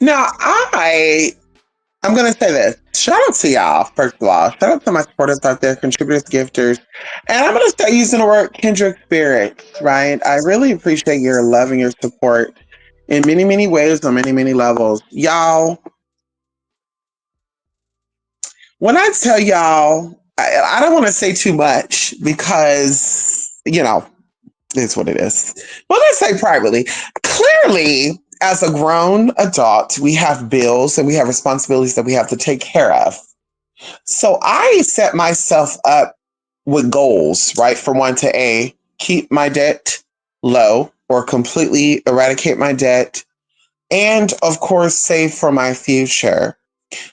Now, I'm going to say this. Shout out to y'all, first of all. Shout out to my supporters out there, contributors, gifters. And I'm going to start using the word kindred spirits, right? I really appreciate your love and your support in many, many ways on many, many levels. Y'all, when I tell y'all, I don't want to say too much because, it's what it is. Well, let's say privately. Clearly, as a grown adult, we have bills and we have responsibilities that we have to take care of. So I set myself up with goals, right? For one, to keep my debt low or completely eradicate my debt. And of course, save for my future.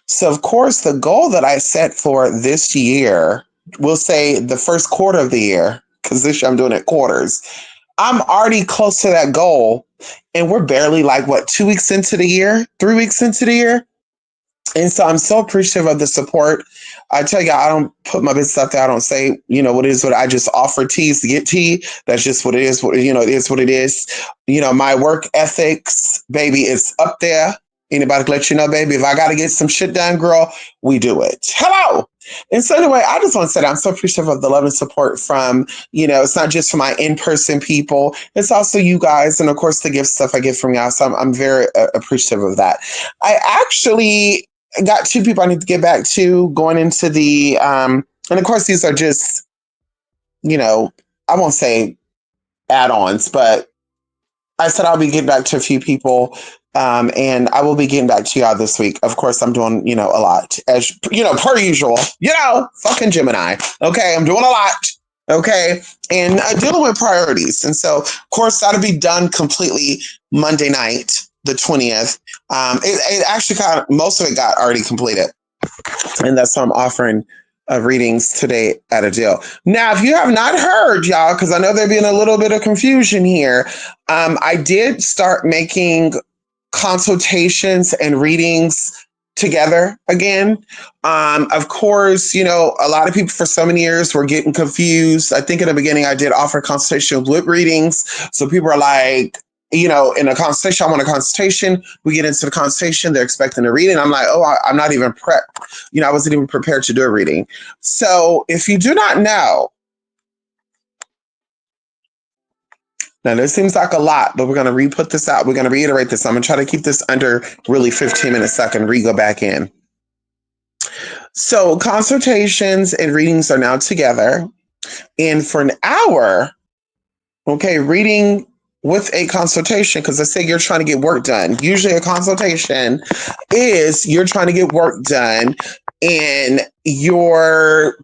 So, of course, the goal that I set for this year, we'll say the first quarter of the year, because this year I'm doing it quarters. I'm already close to that goal. And we're barely like, what, 2 weeks into the year, 3 weeks into the year? And so I'm so appreciative of the support. I tell you, I don't put my business out there. I don't say, what it is, what I just offer teas to get tea. That's just what it is. It is what it is. My work ethics, baby, is up there. Anybody can let you know, baby, if I got to get some shit done, girl, we do it. Hello. And so anyway, I just want to say that I'm so appreciative of the love and support from, it's not just for my in-person people. It's also you guys. And of course, the gift stuff I get from y'all. So I'm very appreciative of that. I actually got two people I need to get back to going into the, and of course, these are just, I won't say add-ons, but I said I'll be getting back to a few people, and I will be getting back to y'all this week. Of course, I'm doing, a lot, as, per usual, fucking Gemini. Okay, I'm doing a lot. Okay, and dealing with priorities. And so, of course, that'll be done completely Monday night, the 20th. It actually most of it got already completed. And that's why I'm offering readings today at a deal. Now, if you have not heard, y'all, because I know there being a little bit of confusion here, I did start making consultations and readings together again. Of course, a lot of people for so many years were getting confused. I think in the beginning I did offer consultation with readings. So people are like, in a consultation, I want a consultation. We get into the consultation, they're expecting a reading. I'm like, I'm not even prepped. I wasn't even prepared to do a reading. So if you do not know, now this seems like a lot, but we're going to re-put this out. We're going to reiterate this. I'm going to try to keep this under really 15 minutes so I can go back in. So consultations and readings are now together. And for an hour, okay, reading with a consultation, because I say you're trying to get work done. Usually a consultation is you're trying to get work done and you're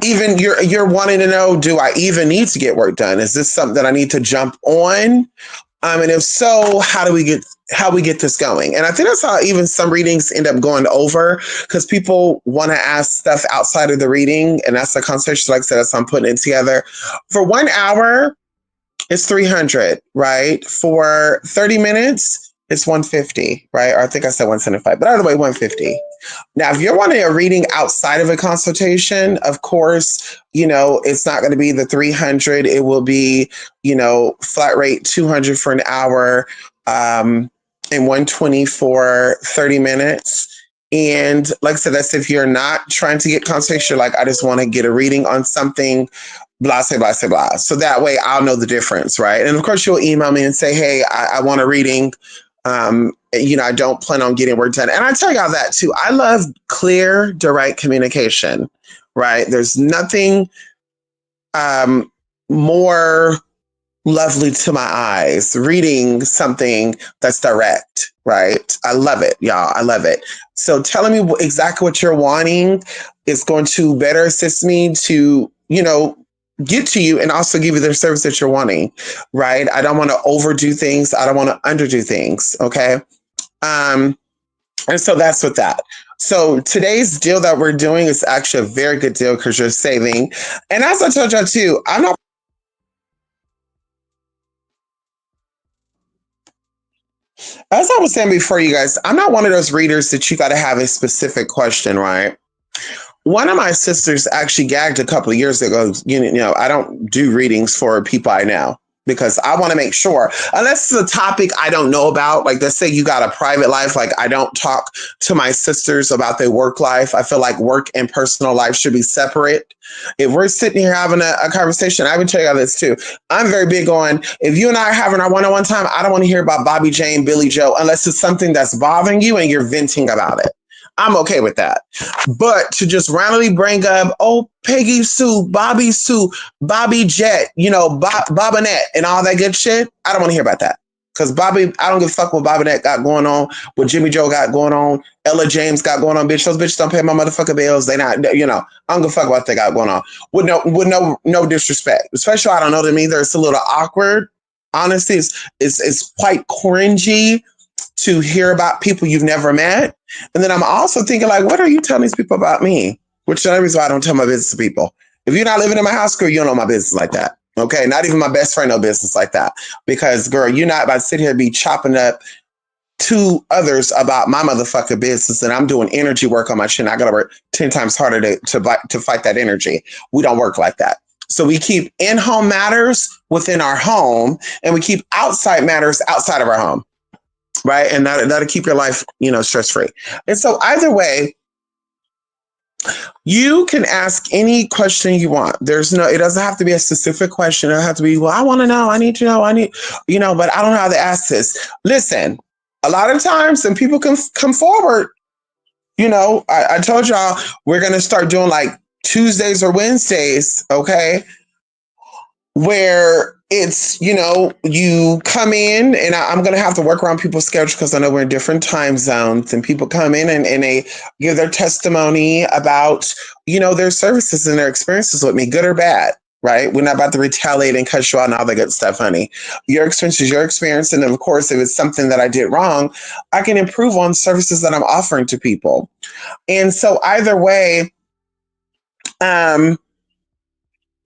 wanting to know, do I even need to get work done? Is this something that I need to jump on? And if so, how we get this going? And I think that's how even some readings end up going over, because people want to ask stuff outside of the reading. And that's the consultation, like I said, that's how I'm putting it together. For 1 hour, it's $300, right? For 30 minutes, it's $150, right? Or I think I said $175, but either way, $150. Now, if you're wanting a reading outside of a consultation, of course, it's not going to be the $300. It will be, flat rate $200 for an hour, and $120 for 30 minutes. And like I said, that's if you're not trying to get consultation, like I just want to get a reading on something, blah, say, blah, say, blah. So that way I'll know the difference, right? And of course, you'll email me and say, hey, I want a reading. I don't plan on getting work done. And I tell y'all that too. I love clear, direct communication, right? There's nothing more lovely to my eyes, reading something that's direct, right? I love it, y'all. I love it. So telling me exactly what you're wanting is going to better assist me to, get to you and also give you the service that you're wanting, right? I don't want to overdo things. I don't want to underdo things. Okay. And so that's with that. So today's deal that we're doing is actually a very good deal because you're saving. And as I told y'all too, I'm not. As I was saying before, you guys, I'm not one of those readers that you got to have a specific question, right? One of my sisters actually gagged a couple of years ago. I don't do readings for people I know. because I want to make sure, unless it's a topic I don't know about, like let's say you got a private life, like I don't talk to my sisters about their work life. I feel like work and personal life should be separate. If we're sitting here having a conversation, I would tell you this too. I'm very big on, if you and I are having our one-on-one time, I don't want to hear about Bobby Jane, Billy Joe, unless it's something that's bothering you and you're venting about it. I'm okay with that. But to just randomly bring up, oh, Peggy Sue, Bobby Jet, Bobinette and all that good shit, I don't want to hear about that. Because Bobby, I don't give a fuck what Bobinette got going on, what Jimmy Joe got going on, Ella James got going on, bitch. Those bitches don't pay my motherfucking bills. They not, I don't give a fuck what they got going on. With no disrespect. Especially I don't know them either. It's a little awkward. Honestly, it's quite cringy to hear about people you've never met. And then I'm also thinking, like, what are you telling these people about me? Which is the reason why I don't tell my business to people. If you're not living in my house, girl, you don't know my business like that. Okay, not even my best friend know business like that. Because, girl, you're not about to sit here and be chopping up to others about my motherfucking business, and I'm doing energy work on my chin. I gotta work 10 times harder to fight that energy. We don't work like that. So we keep in-home matters within our home, and we keep outside matters outside of our home. Right. And that'll keep your life, stress-free. And so either way, you can ask any question you want. It doesn't have to be a specific question. It doesn't have to be, well, I want to know, I need to know, but I don't know how to ask this. Listen, a lot of times when people can come forward, I told y'all we're going to start doing like Tuesdays or Wednesdays. Okay. Where it's, you come in, and I'm going to have to work around people's schedule because I know we're in different time zones, and people come in and they give their testimony about, their services and their experiences with me, good or bad, right? We're not about to retaliate and cut you out and all that good stuff, honey. Your experience is your experience. And of course, if it's something that I did wrong, I can improve on services that I'm offering to people. And so either way,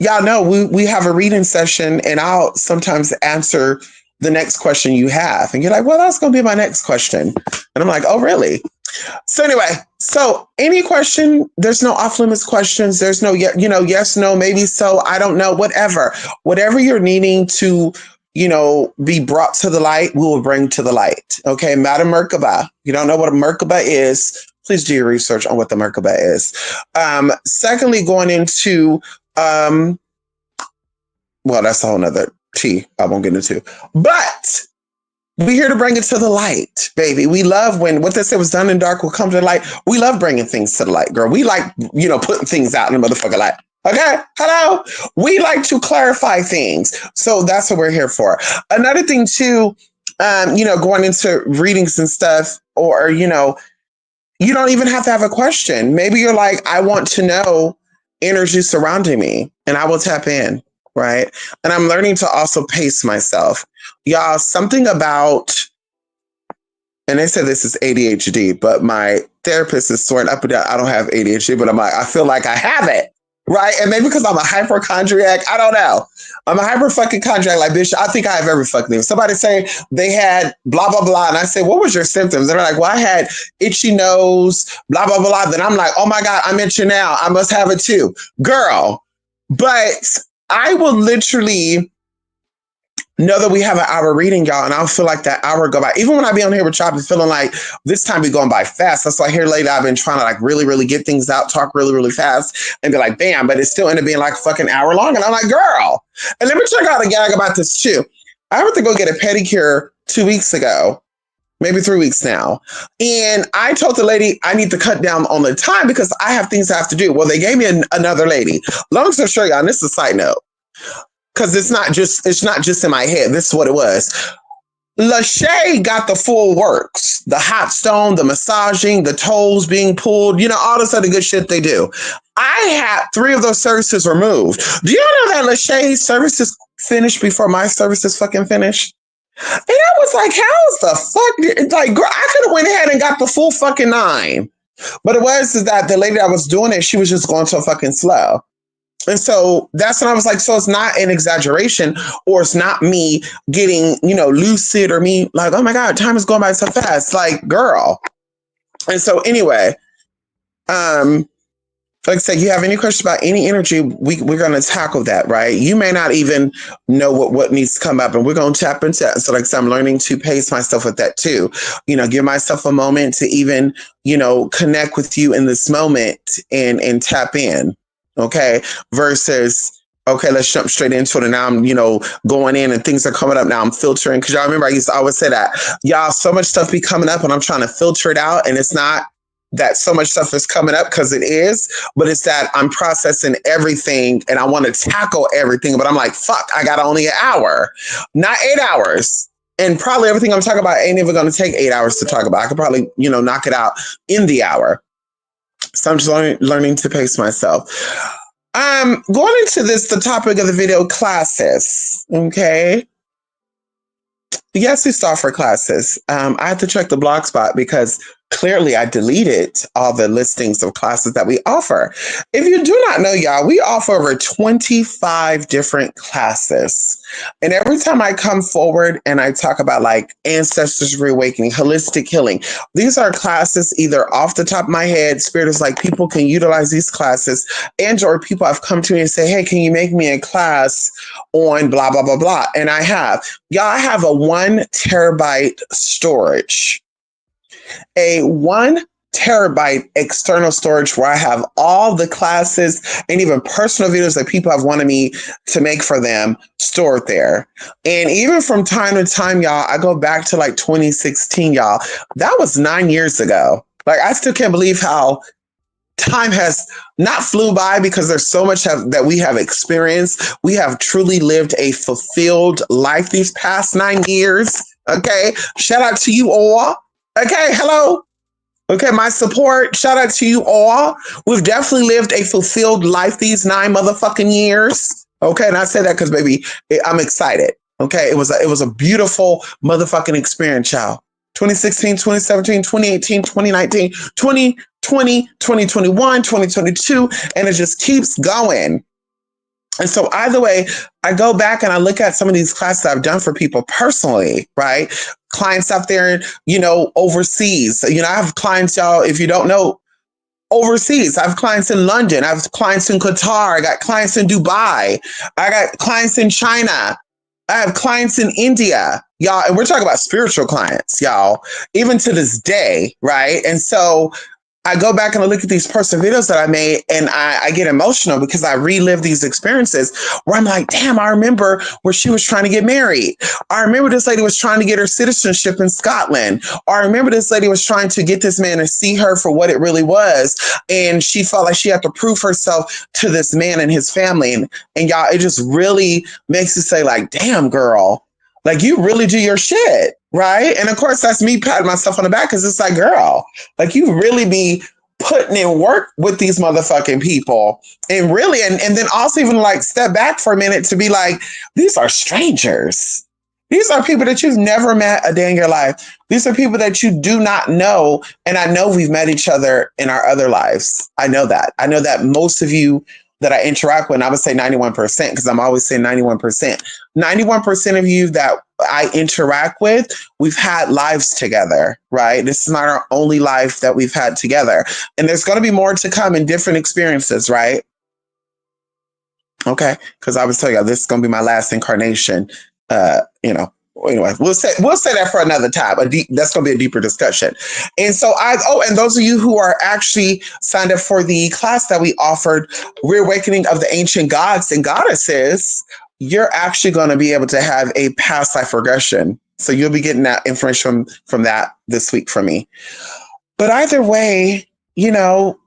y'all know we have a reading session, and I'll sometimes answer the next question you have. And you're like, well, that's going to be my next question. And I'm like, oh, really? So anyway, any question, there's no off limits questions. There's no, yes, no, maybe so, I don't know, whatever you're needing to, be brought to the light, we will bring to the light. Okay. Madam Merkaba, you don't know what a Merkaba is, please do your research on what the Merkaba is. Secondly, going into, well, that's a whole nother tea I won't get into. But we're here to bring it to the light, baby. We love when what they said was done in dark will come to the light. We love bringing things to the light, girl. We like, putting things out in the motherfucking light. Okay? Hello? We like to clarify things. So that's what we're here for. Another thing too, going into readings and stuff, or, you don't even have to have a question. Maybe you're like, I want to know energy surrounding me, and I will tap in, right? And I'm learning to also pace myself. Y'all, something about, and they said this is ADHD, but my therapist is swearing up and down I don't have ADHD, but I'm like, I feel like I have it, right? And maybe because I'm a hypochondriac, I don't know. I'm a hyper fucking chondriac, like, bitch, I think I have every fucking thing. Somebody say they had blah, blah, blah. And I say, what was your symptoms? And they're like, well, I had itchy nose, blah, blah, blah. Then I'm like, oh my God, I'm itchy now. I must have it too. Girl. But I will literally know that we have an hour reading, y'all, and I'll feel like that hour go by. Even when I be on here with y'all, I be feeling like this time be going by fast. That's why here lately I've been trying to like really, really get things out, talk really, really fast, and be like, bam, but it still ended up being like a fucking hour long. And I'm like, girl. And let me check out a gag about this too. I went to go get a pedicure 2 weeks ago, maybe 3 weeks now. And I told the lady I need to cut down on the time because I have things I have to do. Well, they gave me another lady. Long story short, y'all, and this is a side note. Because it's not just in my head. This is what it was. Lachey got the full works. The hot stone, the massaging, the toes being pulled, all this other good shit they do. I had 3 of those services removed. Do you know that Lachey's services finished before my services fucking finished? And I was like, how's the fuck? Like, girl, I could have went ahead and got the full fucking 9. But it was that the lady that was doing it, she was just going so fucking slow. And so that's when I was like, so it's not an exaggeration, or it's not me getting, lucid, or me like, oh my God, time is going by so fast. Like, girl. And so anyway, Like I said, you have any questions about any energy, we're going to tackle that, right? You may not even know what needs to come up, and we're going to tap into that. So like I said, I'm learning to pace myself with that too. Give myself a moment to even, connect with you in this moment and tap in. Okay. Versus, okay, let's jump straight into it. And now I'm, going in and things are coming up. Now I'm filtering. Cause y'all remember I used to always say that, y'all, so much stuff be coming up and I'm trying to filter it out. And it's not that so much stuff is coming up, because it is, but it's that I'm processing everything and I want to tackle everything. But I'm like, fuck, I got only an hour, not 8 hours. And probably everything I'm talking about ain't even going to take 8 hours to talk about. I could probably, knock it out in the hour. So I'm just learning to pace myself. Going into the topic of the video, classes. Okay. Yes, we start for classes. I had to check the blog spot because clearly I deleted all the listings of classes that we offer. If you do not know, y'all, we offer over 25 different classes. And every time I come forward and I talk about like ancestors reawakening, holistic healing, these are classes either off the top of my head, Spirit is like, people can utilize these classes, and or people have come to me and say, hey, can you make me a class on blah, blah, blah, blah. And I have. Y'all, I have a 1 terabyte storage, a 1 terabyte external storage where I have all the classes and even personal videos that people have wanted me to make for them stored there. And even from time to time, y'all, I go back to like 2016, y'all. That was 9 years ago. Like, I still can't believe how time has not flew by, because there's so much that we have experienced. We have truly lived a fulfilled life these past 9 years. Okay. Shout out to you all. Okay. Hello. Okay. My support. Shout out to you all. We've definitely lived a fulfilled life these 9 motherfucking years. Okay. And I say that because, baby, I'm excited. Okay. It was a beautiful motherfucking experience, y'all. 2016, 2017, 2018, 2019, 2020, 2021, 2022, and it just keeps going. And so either way, I go back and I look at some of these classes I've done for people personally, right? Clients out there, overseas. I have clients, y'all, if you don't know, overseas. I have clients in London. I have clients in Qatar. I got clients in Dubai. I got clients in China. I have clients in India, y'all, and we're talking about spiritual clients, y'all, even to this day, right? And so I go back and I look at these personal videos that I made, and I get emotional because I relive these experiences where I'm like, damn, I remember where she was trying to get married. I remember this lady was trying to get her citizenship in Scotland. Or I remember this lady was trying to get this man to see her for what it really was. And she felt like she had to prove herself to this man and his family. And y'all, it just really makes you say like, damn, girl, like you really do your shit. Right. And of course, that's me patting myself on the back, because it's like, girl, like you really be putting in work with these motherfucking people. And really, and then also even like step back for a minute to be like, these are strangers. These are people that you've never met a day in your life. These are people that you do not know. And I know we've met each other in our other lives. I know that. I know that most of you that I interact with, and I would say 91%, because I'm always saying 91%. 91% of you that I interact with, we've had lives together, right? This is not our only life that we've had together. And there's going to be more to come in different experiences, right? Okay. Because I was telling you, this is going to be my last incarnation. Anyway, we'll say that for another time. That's going to be a deeper discussion. And so and those of you who are actually signed up for the class that we offered, Reawakening of the Ancient Gods and Goddesses, you're actually going to be able to have a past life regression. So you'll be getting that information from that this week from me. But either way, y'all,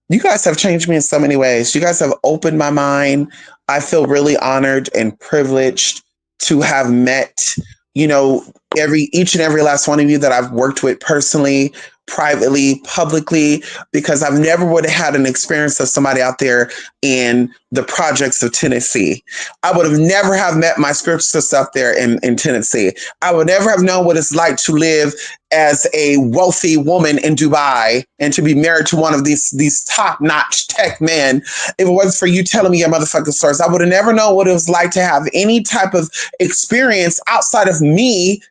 you guys have changed me in so many ways. You guys have opened my mind. I feel really honored and privileged to have met, each and every last one of you that I've worked with personally, privately, publicly, because I've never would have had an experience of somebody out there in the projects of Tennessee. I would have never have met my spiritual sister out there in Tennessee. I would never have known what it's like to live as a wealthy woman in Dubai and to be married to one of these top-notch tech men. If it wasn't for you telling me your motherfucking stories, I would have never known what it was like to have any type of experience outside of me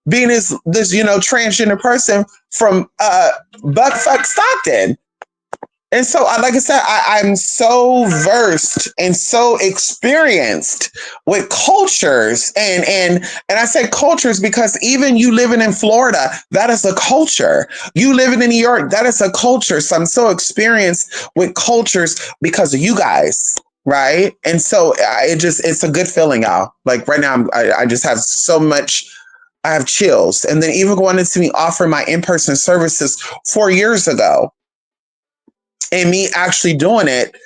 being this transgender person from Buckfuck Stockton. And so, like I said, I'm so versed and so experienced with cultures, and I say cultures because even you living in Florida, that is a culture. You living in New York, that is a culture. So I'm so experienced with cultures because of you guys, right? And so it's a good feeling, y'all. Like right now, I just have so much. I have chills, and then even going into me offering my in person services 4 years ago and me actually doing it,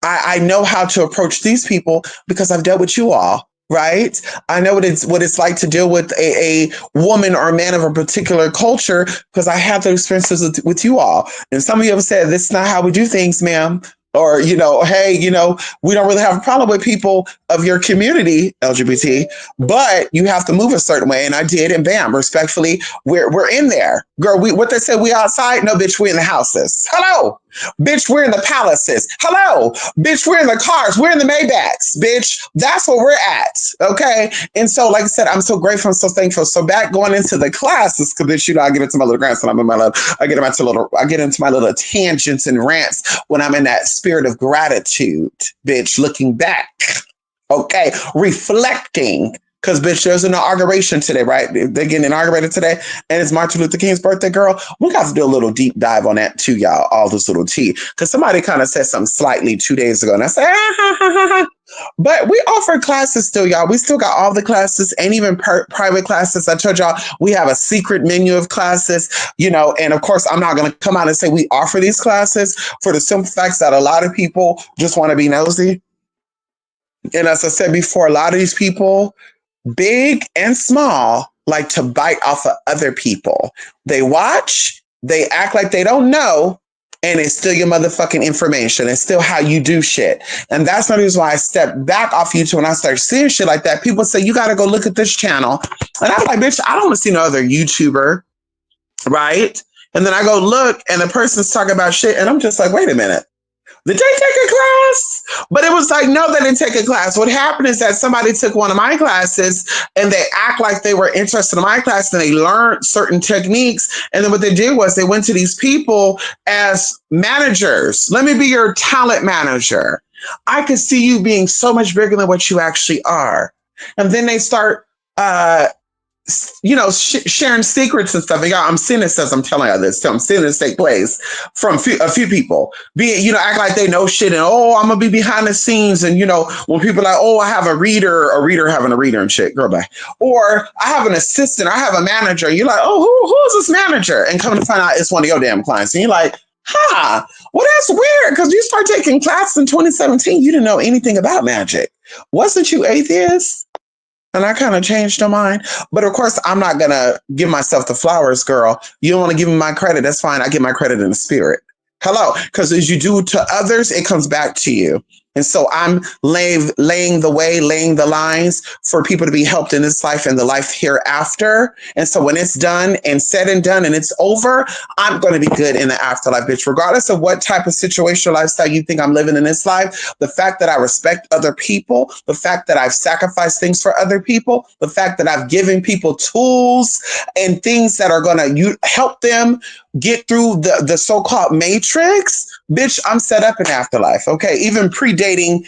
I know how to approach these people because I've dealt with you all, right? I know what it's like to deal with a woman or a man of a particular culture because I have those experiences with you all. And some of you have said, this is not how we do things, ma'am. Or, hey, we don't really have a problem with people of your community, LGBT, but you have to move a certain way. And I did, and bam, respectfully, we're in there. Girl, what they said, we outside? No, bitch, we in the houses. Hello. Bitch, we're in the palaces. Hello. Bitch, we're in the cars. We're in the Maybachs. Bitch, that's where we're at. Okay. And so, like I said, I'm so grateful. I'm so thankful. So back going into the classes, because bitch, I get into my little grandson. I get into my little tangents and rants when I'm in that spirit of gratitude, bitch, looking back. Okay. Reflecting. Because, bitch, there's an inauguration today, right? They're getting inaugurated today, and it's Martin Luther King's birthday, girl. We got to do a little deep dive on that, too, y'all, all this little tea. Because somebody kind of said something slightly 2 days ago, and I said, But we offer classes still, y'all. We still got all the classes and even private classes. I told y'all we have a secret menu of classes, and of course, I'm not going to come out and say we offer these classes for the simple facts that a lot of people just want to be nosy. And as I said before, a lot of these people, big and small, like to bite off of other people. They watch, they act like they don't know, and it's still your motherfucking information. It's still how you do shit. And that's the reason why I stepped back off YouTube when I started seeing shit like that. People say, you got to go look at this channel. And I'm like, bitch, I don't want to see no other YouTuber, right? And then I go look, and the person's talking about shit, and I'm just like, wait a minute. Did they take a class? But it was like, no, they didn't take a class. What happened is that somebody took one of my classes and they act like they were interested in my class and they learned certain techniques. And then what they did was they went to these people as managers. Let me be your talent manager. I could see you being so much bigger than what you actually are. And then they start sharing secrets and stuff. And y'all, I'm seeing this as I'm telling you this. So I'm seeing this take place from a few people. Act like they know shit and, I'm going to be behind the scenes. And, when people are like, I have a reader having a reader and shit, girl, bye. Or I have an assistant, I have a manager. And you're like, who's this manager? And come to find out it's one of your damn clients. And you're like, well, that's weird because you started taking classes in 2017. You didn't know anything about magic. Wasn't you atheist? And I kind of changed my mind. But of course, I'm not going to give myself the flowers, girl. You don't want to give me my credit. That's fine. I get my credit in the spirit. Hello. Because as you do to others, it comes back to you. And so I'm laying the lines for people to be helped in this life and the life hereafter. And so when it's done and said and done and it's over, I'm going to be good in the afterlife, bitch. Regardless of what type of situation or lifestyle you think I'm living in this life, the fact that I respect other people, the fact that I've sacrificed things for other people, the fact that I've given people tools and things that are going to help them get through the so-called matrix, bitch, I'm set up in afterlife. Okay. Even predating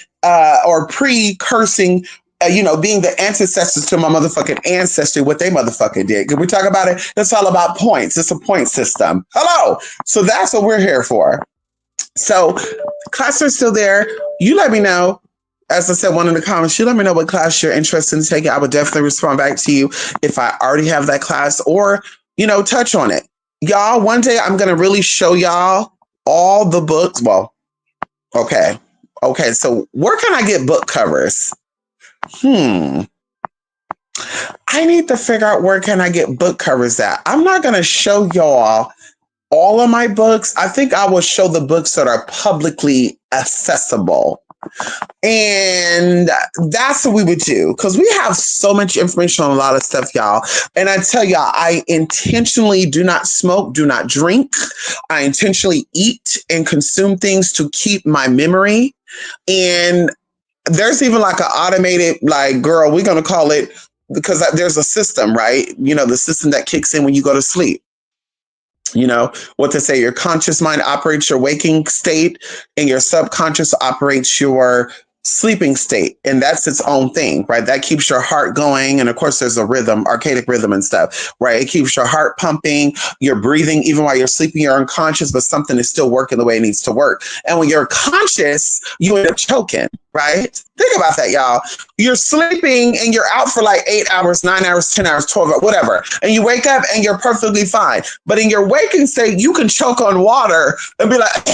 or pre-cursing, being the ancestors to my motherfucking ancestry, what they motherfucking did. Can we talk about it? It's all about points. It's a point system. Hello. So that's what we're here for. So classes are still there. You let me know. As I said, one in the comments, you let me know what class you're interested in taking. I would definitely respond back to you if I already have that class or, touch on it. Y'all, one day I'm going to really show y'all all the books. Well, okay. So where can I get book covers? I need to figure out where can I get book covers at. I'm not going to show y'all all of my books. I think I will show the books that are publicly accessible. And that's what we would do because we have so much information on a lot of stuff, y'all. And I tell y'all, I intentionally do not smoke, do not drink. I intentionally eat and consume things to keep my memory. And there's even like an automated, like, girl, we're going to call it, because there's a system, right? The system that kicks in when you go to sleep. You know what to say, your conscious mind operates your waking state, and your subconscious operates your sleeping state, and that's its own thing, right? That keeps your heart going, and of course there's a rhythm, archaic rhythm and stuff, right? It keeps your heart pumping, you're breathing even while you're sleeping, you're unconscious, but something is still working the way it needs to work. And when you're conscious, you end up choking, right? Think about that, y'all. You're sleeping and you're out for like 8 hours, 9 hours, 10 hours, 12 hours, whatever. And you wake up and you're perfectly fine. But in your waking state, you can choke on water and be like,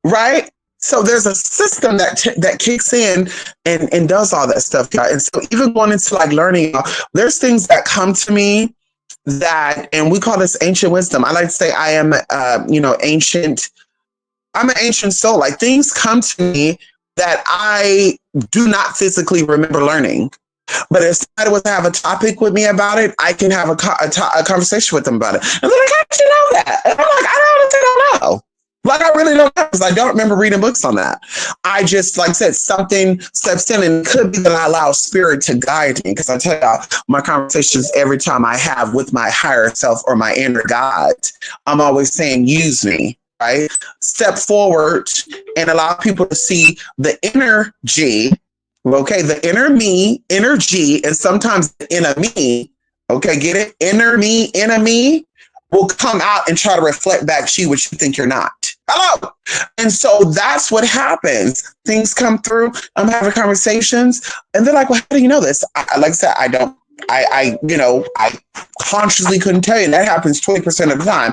right? So there's a system that kicks in and does all that stuff, guys. And so even going into like learning, there's things that come to me that, and we call this ancient wisdom. I like to say I am, ancient. I'm an ancient soul. Like things come to me that I do not physically remember learning. But if somebody was to have a topic with me about it, I can have a conversation with them about it. And they're like, how did you know that? And I'm like, I honestly don't know. Like, I really don't know because I don't remember reading books on that. I just, like I said, something steps in, and it could be that I allow spirit to guide me, because I tell y'all, my conversations every time I have with my higher self or my inner God, I'm always saying, use me, right? Step forward and allow people to see the inner G, okay, the inner me, inner G, and sometimes the inner me, okay, get it? Inner me will come out and try to reflect back to you what you think you're not. Hello. And so that's what happens. Things come through. I'm having conversations, and they're like, well, how do you know this? Like I said, I don't. I consciously couldn't tell you. That happens 20% of the time.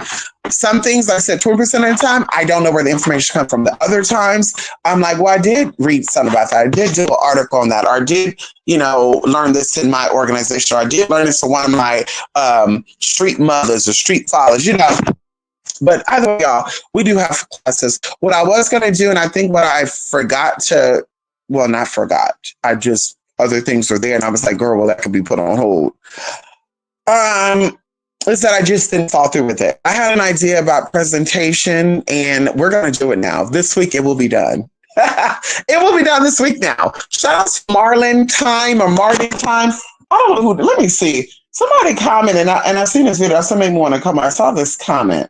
Some things, like I said, 20% of the time, I don't know where the information comes from. The other times, I'm like, well, I did read something about that. I did do an article on that. Or I did, learn this in my organization. Or I did learn this from one of my street mothers or street fathers, But either way, y'all, we do have classes. What I was going to do, and I think what I forgot to, well, not forgot, other things were there, and I was like, girl, well, that could be put on hold. Is that I just didn't fall through with it. I had an idea about presentation, and we're going to do it now. This week, it will be done. It will be done this week now. Shout out to Marlin Time or Martin Time. I don't know who, let me see. Somebody commented, and I seen this video. Somebody want to come. I saw this comment.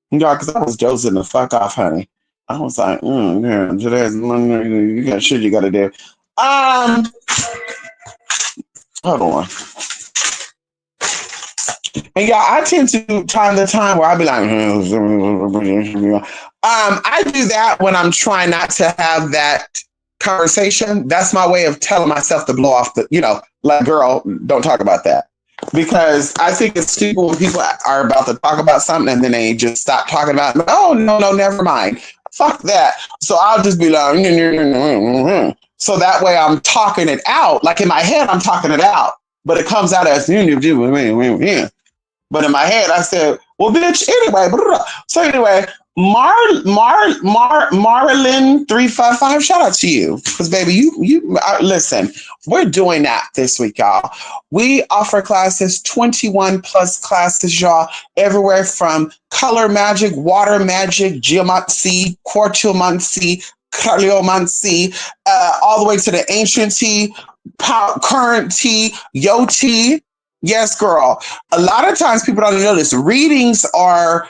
Y'all, because I was dozing the fuck off, honey. I was like, yeah, you got shit you got to do. Hold on. And y'all, I tend to time the time where I'll be like, I do that when I'm trying not to have that conversation. That's my way of telling myself to blow off like, girl, don't talk about that. Because I think it's stupid when people are about to talk about something and then they just stop talking about it. Oh, no, never mind. Fuck that. So I'll just be like, so that way I'm talking it out. Like in my head, I'm talking it out, but it comes out as, but in my head, I said, well, bitch, anyway. So anyway, Marilyn 355, shout out to you. Because baby, you listen, we're doing that this week, y'all. We offer classes, 21 plus classes, y'all, everywhere from color magic, water magic, geomancy, quartomancy, cariomancy, all the way to the ancient tea, current tea, yo tea. Yes, girl. A lot of times people don't know this. Readings are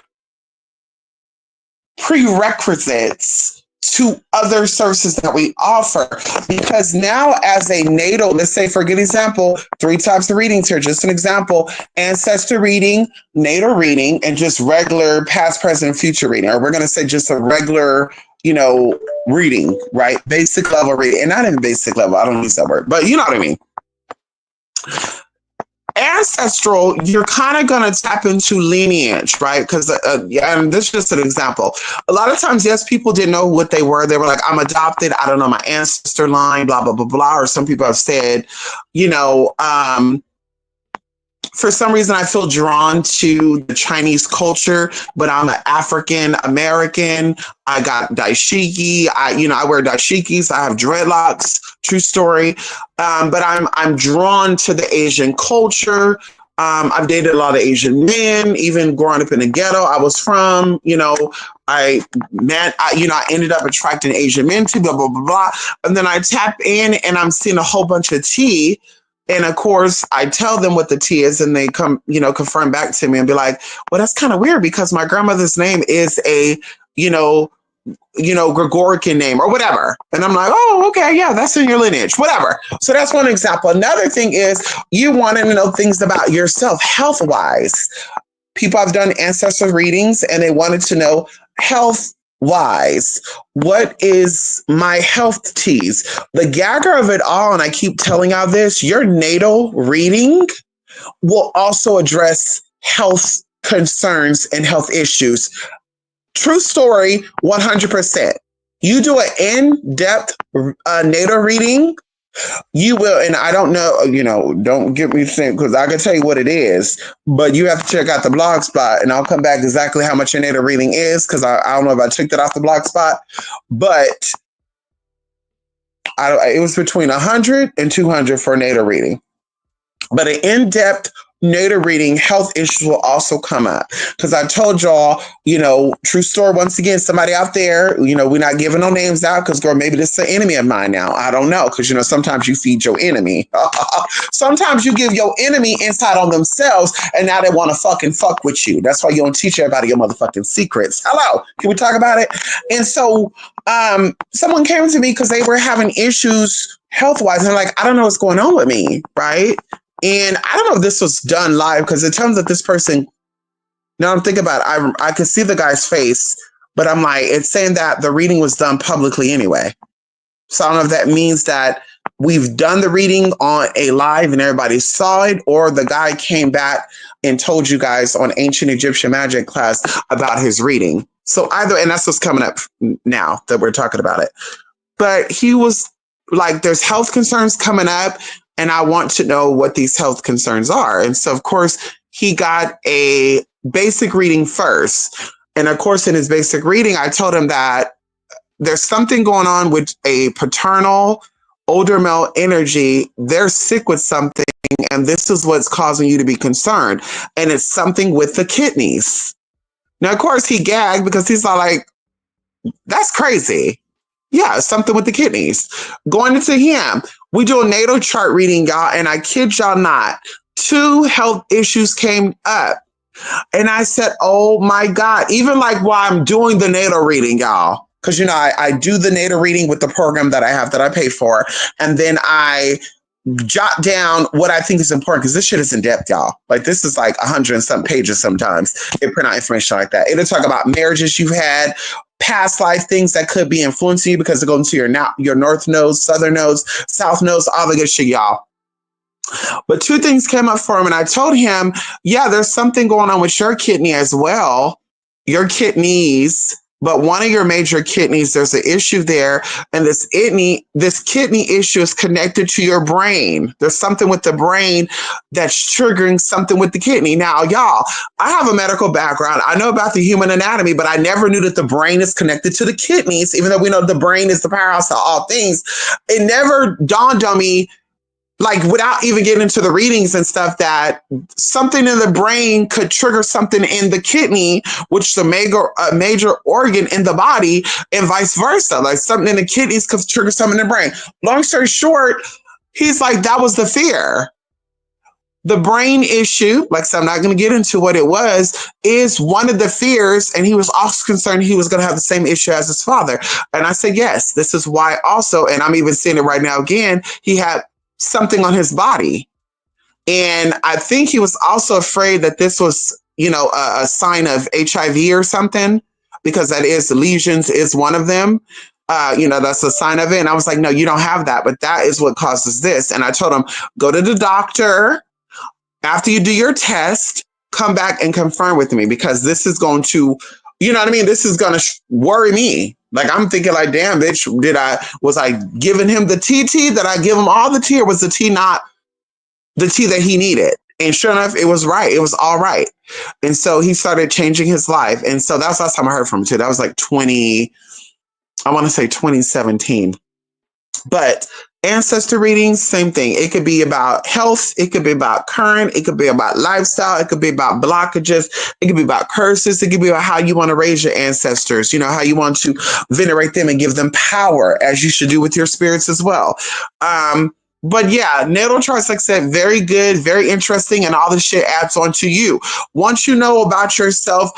prerequisites to other services that we offer, because now as a natal, let's say for a good example, 3 types of readings here, just an example: ancestor reading, natal reading, and just regular past, present, future reading. Or we're going to say just a regular, reading, right? Basic level reading. And not even basic level, I don't use that word, but you know what I mean. Ancestral, you're kind of going to tap into lineage, right? Because, and this is just an example. A lot of times, yes, people didn't know what they were. They were like, I'm adopted. I don't know my ancestor line, blah, blah, blah, blah. Or some people have said, for some reason, I feel drawn to the Chinese culture, but I'm an African American. I got dashiki. I wear dashikis. I have dreadlocks. True story. But I'm drawn to the Asian culture. I've dated a lot of Asian men, even growing up in the ghetto I was from. I ended up attracting Asian men too. Blah blah blah blah. And then I tap in, and I'm seeing a whole bunch of tea. And of course, I tell them what the T is, and they come, confirm back to me and be like, "Well, that's kind of weird because my grandmother's name is a, you know, Gregorican name or whatever." And I'm like, "Oh, okay, yeah, that's in your lineage, whatever." So that's one example. Another thing is you want to know things about yourself, health wise. People have done ancestor readings, and they wanted to know health wise, what is my health tease? The gagger of it all, and I keep telling y'all this, your natal reading will also address health concerns and health issues. True story, 100%. You do an in-depth natal reading, you will, and I don't know, don't get me saying, because I can tell you what it is, but you have to check out the blog spot, and I'll come back exactly how much your natal reading is, because I don't know if I took that off the blog spot, but it was between 100 and 200 for a natal reading. But an in-depth natal reading, health issues will also come up. Because I told y'all, true story, once again, somebody out there, we're not giving no names out because, girl, maybe this is an enemy of mine now. I don't know. Because, sometimes you feed your enemy. Sometimes you give your enemy insight on themselves and now they want to fucking fuck with you. That's why you don't teach everybody your motherfucking secrets. Hello. Can we talk about it? And so someone came to me because they were having issues health-wise. And I'm like, I don't know what's going on with me, right? And I don't know if this was done live because it tells that this person, now I'm thinking about it, I could see the guy's face, but I'm like, it's saying that the reading was done publicly anyway. So I don't know if that means that we've done the reading on a live and everybody saw it, or the guy came back and told you guys on Ancient Egyptian Magic class about his reading. So either, and that's what's coming up now that we're talking about it. But he was like, there's health concerns coming up, and I want to know what these health concerns are. And so, of course, he got a basic reading first. And of course, in his basic reading, I told him that there's something going on with a paternal older male energy. They're sick with something, and this is what's causing you to be concerned. And it's something with the kidneys. Now, of course, he gagged because he's not like, that's crazy. Yeah, something with the kidneys. Going into him, we do a natal chart reading, y'all, and I kid y'all not, 2 health issues came up. And I said, oh my God, even like while I'm doing the natal reading, y'all, because, I do the natal reading with the program that I have that I pay for. And then I jot down what I think is important, because this shit is in depth, y'all. Like, this is like 100 and some pages sometimes. It print out information like that. It'll talk about marriages you've had, past life things that could be influencing you because it goes into your north nodes, southern nodes, south nodes, all the good shit, y'all. But 2 things came up for him, and I told him, yeah, there's something going on with your kidney as well, your kidneys. But one of your major kidneys, there's an issue there. And this kidney issue is connected to your brain. There's something with the brain that's triggering something with the kidney. Now, y'all, I have a medical background. I know about the human anatomy, but I never knew that the brain is connected to the kidneys, even though we know the brain is the powerhouse of all things. It never dawned on me, like, without even getting into the readings and stuff, that something in the brain could trigger something in the kidney, which is a major organ in the body, and vice versa. Like, something in the kidneys could trigger something in the brain. Long story short, he's like, that was the fear. The brain issue, like, so I'm not going to get into what it was, is one of the fears. And he was also concerned he was going to have the same issue as his father. And I said, yes, this is why also, and I'm even seeing it right now again, he had something on his body. And I think he was also afraid that this was, a sign of HIV or something, because that is, lesions is one of them. That's a sign of it. And I was like, no, you don't have that, but that is what causes this. And I told him, go to the doctor. After you do your test, come back and confirm with me, because this is going to, this is going to worry me. Like, I'm thinking like, damn, bitch, was I giving him the TT? Did I give him all the tea, or was the tea not the tea that he needed? And sure enough, it was right. It was all right. And so he started changing his life. And so that's the last time I heard from him too. That was like 2017. But ancestor readings, same thing. It could be about health. It could be about current. It could be about lifestyle. It could be about blockages. It could be about curses. It could be about how you want to raise your ancestors, how you want to venerate them and give them power, as you should do with your spirits as well. But yeah, natal charts, like I said, very good, very interesting, and all this shit adds on to you. Once you know about yourself,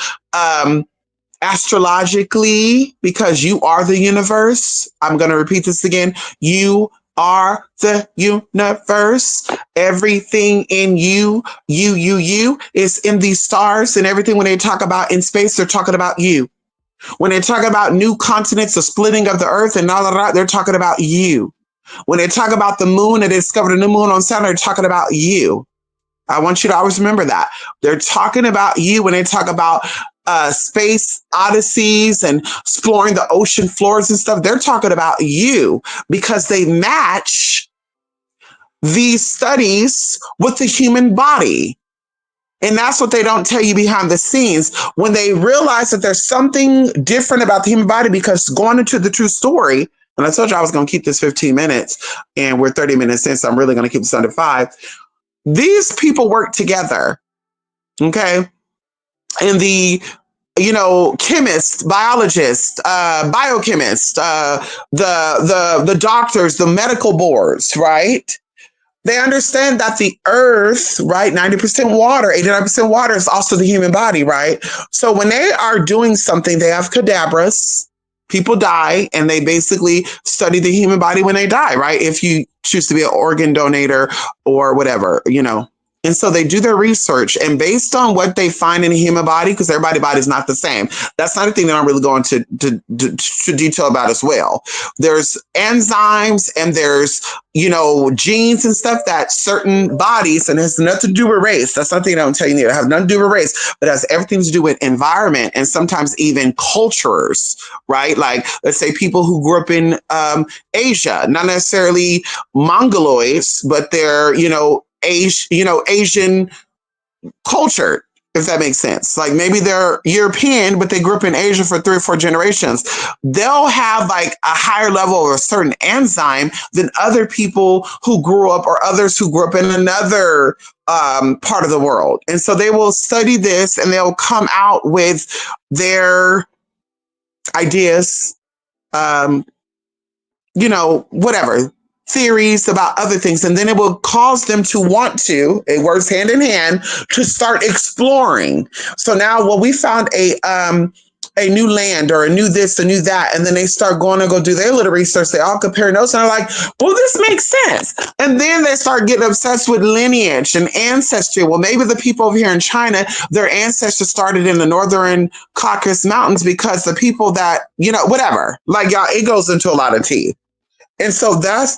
astrologically, because you are the universe. I'm going to repeat this again. You are the universe. Everything in you is in these stars, and everything when they talk about in space, they're talking about you. When they talk about new continents, the splitting of the earth and all of that, they're talking about you. When they talk about the moon and they discovered a new moon on Saturn, they're talking about you. I want you to always remember that. They're talking about you when they talk about space odysseys and exploring the ocean floors and stuff. They're talking about you because they match these studies with the human body. And that's what they don't tell you behind the scenes when they realize that there's something different about the human body, because going into the true story, and I told you I was going to keep this 15 minutes and we're 30 minutes in, so I'm really going to keep this under 5. These people work together, okay? And the, chemists, biologists, biochemists, the doctors, the medical boards, right? They understand that the earth, right, 90% water, 89% water is also the human body, right? So when they are doing something, they have cadabras, people die, and they basically study the human body when they die, right? If you choose to be an organ donator or whatever, And so they do their research, and based on what they find in the human body, because everybody's body is not the same. That's not a thing that I'm really going to detail about as well. There's enzymes and there's, genes and stuff that certain bodies, and it has nothing to do with race. That's something I don't tell you. It has nothing to do with race, but it has everything to do with environment and sometimes even cultures, right? Like, let's say people who grew up in Asia, not necessarily Mongoloids, but they're, Asian culture, if that makes sense. Like maybe they're European, but they grew up in Asia for 3 or 4 generations. They'll have like a higher level of a certain enzyme than other people who grew up, or others who grew up in another part of the world. And so they will study this and they'll come out with their ideas, whatever, theories about other things, and then it will cause them to want to, it works hand in hand, to start exploring. So now, well, we found a new land or a new this, a new that, and then they start going to go do their little research. They all compare notes and are like, well, this makes sense. And then they start getting obsessed with lineage and ancestry. Well, maybe the people over here in China, their ancestors started in the northern Caucasus Mountains because the people that, whatever, like y'all, it goes into a lot of tea. And so that's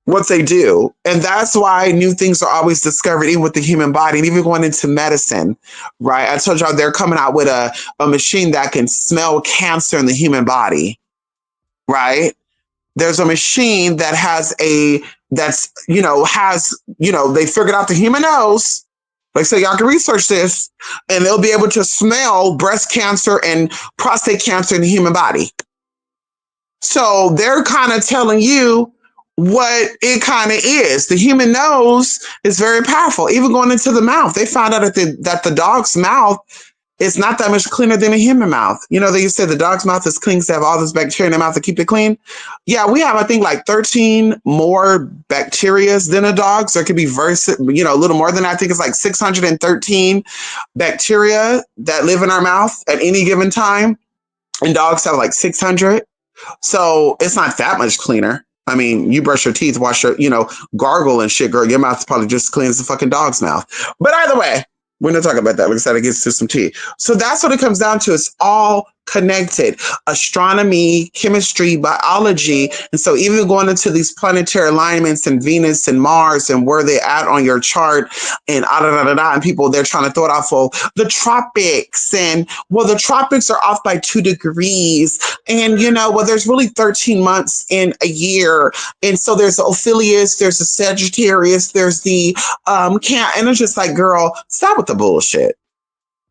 what they do. And that's why new things are always discovered, even with the human body, and even going into medicine, right? I told y'all they're coming out with a machine that can smell cancer in the human body, right? There's a machine that they figured out the human nose. Like, so y'all can research this, and they'll be able to smell breast cancer and prostate cancer in the human body. So they're kind of telling you what it kind of is. The human nose is very powerful. Even going into the mouth, they found out that the dog's mouth is not that much cleaner than a human mouth. They said the dog's mouth is clean to have all this bacteria in their mouth to keep it clean. Yeah, we have, I think, like 13 more bacteria than a dog. So it could be a little more than that. I think it's like 613 bacteria that live in our mouth at any given time. And dogs have like 600. So it's not that much cleaner. I mean, you brush your teeth, wash your, gargle and shit, girl. Your mouth is probably just as clean as the fucking dog's mouth. But either way, we're not talking about that. Like I said, it gets to some tea. So that's what it comes down to. It's all connected. Astronomy, chemistry, biology. And so even going into these planetary alignments and Venus and Mars and where they at on your chart and and people, they're trying to throw it off of the tropics. And well, the tropics are off by 2 degrees. And there's really 13 months in a year. And so there's the Ophiuchus, there's the Sagittarius, there's the and it's just like, girl, stop with the bullshit.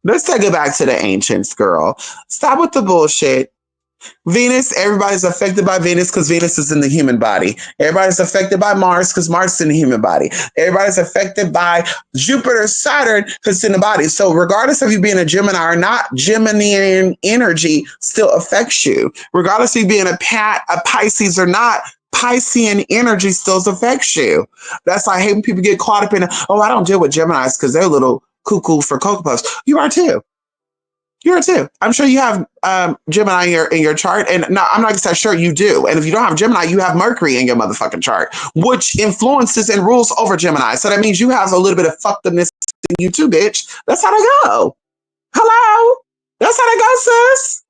Let's take it back to the ancients, girl. Stop with the bullshit. Venus, everybody's affected by Venus because Venus is in the human body. Everybody's affected by Mars because Mars is in the human body. Everybody's affected by Jupiter, Saturn because it's in the body. So regardless of you being a Gemini or not, Geminian energy still affects you. Regardless of you being a Pisces or not, Piscean energy still affects you. That's why I hate when people get caught up in, oh, I don't deal with Geminis because they're a little cuckoo for Cocoa Puffs. You are too. You are too. I'm sure you have Gemini in your chart. And no, I'm not going to say sure you do. And if you don't have Gemini, you have Mercury in your motherfucking chart, which influences and rules over Gemini. So that means you have a little bit of fuckedness in you too, bitch. That's how they go. Hello? That's how they go, sis.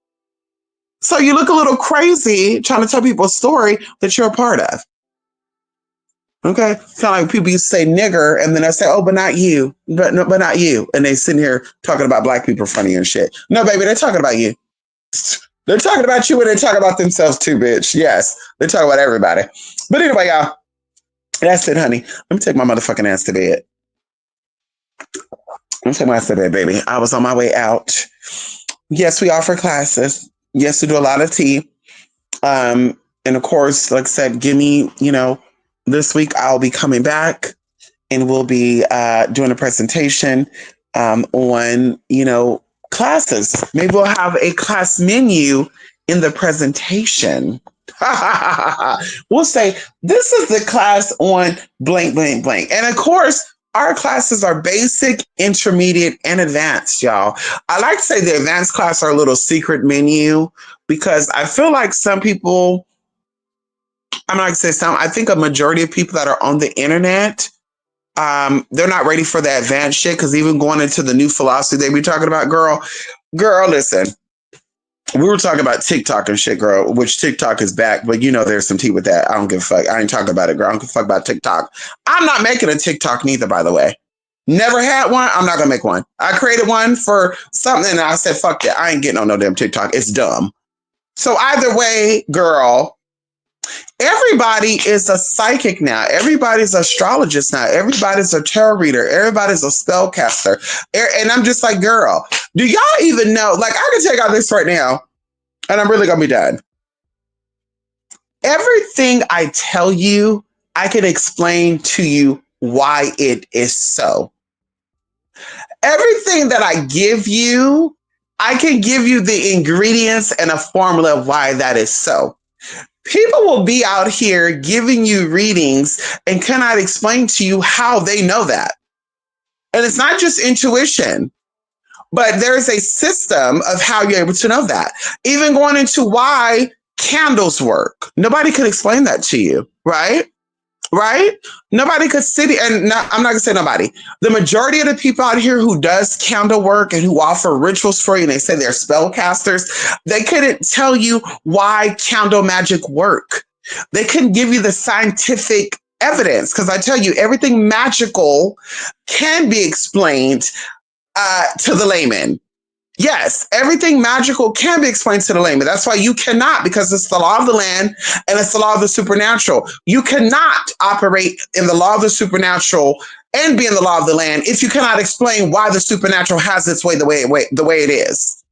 So you look a little crazy trying to tell people a story that you're a part of. Okay? Kind of like people used to say nigger, and then I say, oh, but not you. But not you. And they sitting here talking about black people funny and shit. No, baby, they're talking about you. They're talking about you and they're talking about themselves too, bitch. Yes, they're talking about everybody. But anyway, y'all, that's it, honey. Let me take my motherfucking ass to bed. Let me take my ass to bed, baby. I was on my way out. Yes, we offer classes. Yes, we do a lot of tea. And of course, like I said, give me, this week I'll be coming back and we'll be doing a presentation on, classes. Maybe we'll have a class menu in the presentation. We'll say, this is the class on blank, blank, blank. And of course, our classes are basic, intermediate, and advanced, y'all. I like to say the advanced class are a little secret menu because I feel like some people, I'm not going to say some, I think a majority of people that are on the internet, they're not ready for the advanced shit because even going into the new philosophy they be talking about, girl, listen. We were talking about TikTok and shit, girl, which TikTok is back, but there's some tea with that. I don't give a fuck. I ain't talking about it, girl. I don't give a fuck about TikTok. I'm not making a TikTok neither, by the way. Never had one. I'm not going to make one. I created one for something and I said, fuck that. I ain't getting on no damn TikTok. It's dumb. So either way, girl, everybody is a psychic now. Everybody's an astrologist now. Everybody's a tarot reader. Everybody's a spellcaster. And I'm just like, girl, do y'all even know? Like, I can take out this right now, and I'm really going to be done. Everything I tell you, I can explain to you why it is so. Everything that I give you, I can give you the ingredients and a formula of why that is so. People will be out here giving you readings and cannot explain to you how they know that. And it's not just intuition, but there's a system of how you're able to know that. Even going into why candles work. Nobody could explain that to you, right? Right? Nobody could sit here, and I'm not going to say nobody. The majority of the people out here who does candle work and who offer rituals for you, and they say they're spellcasters, they couldn't tell you why candle magic work. They couldn't give you the scientific evidence, because I tell you, everything magical can be explained to the layman. Yes, everything magical can be explained to the layman. That's why you cannot, because it's the law of the land and it's the law of the supernatural. You cannot operate in the law of the supernatural and be in the law of the land if you cannot explain why the supernatural has its way the way it is.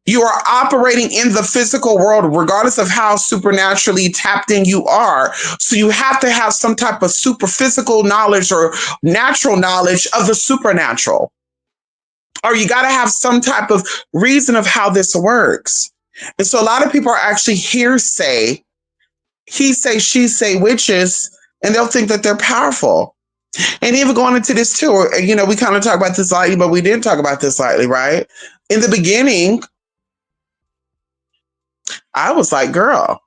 You are operating in the physical world, regardless of how supernaturally tapped in you are. So you have to have some type of super physical knowledge or natural knowledge of the supernatural. Or you got to have some type of reason of how this works. And so a lot of people are actually hearsay, he say, she say witches, and they'll think that they're powerful. And even going into this too, we kind of talk about this lightly, but we didn't talk about this lightly, right? In the beginning, I was like, girl,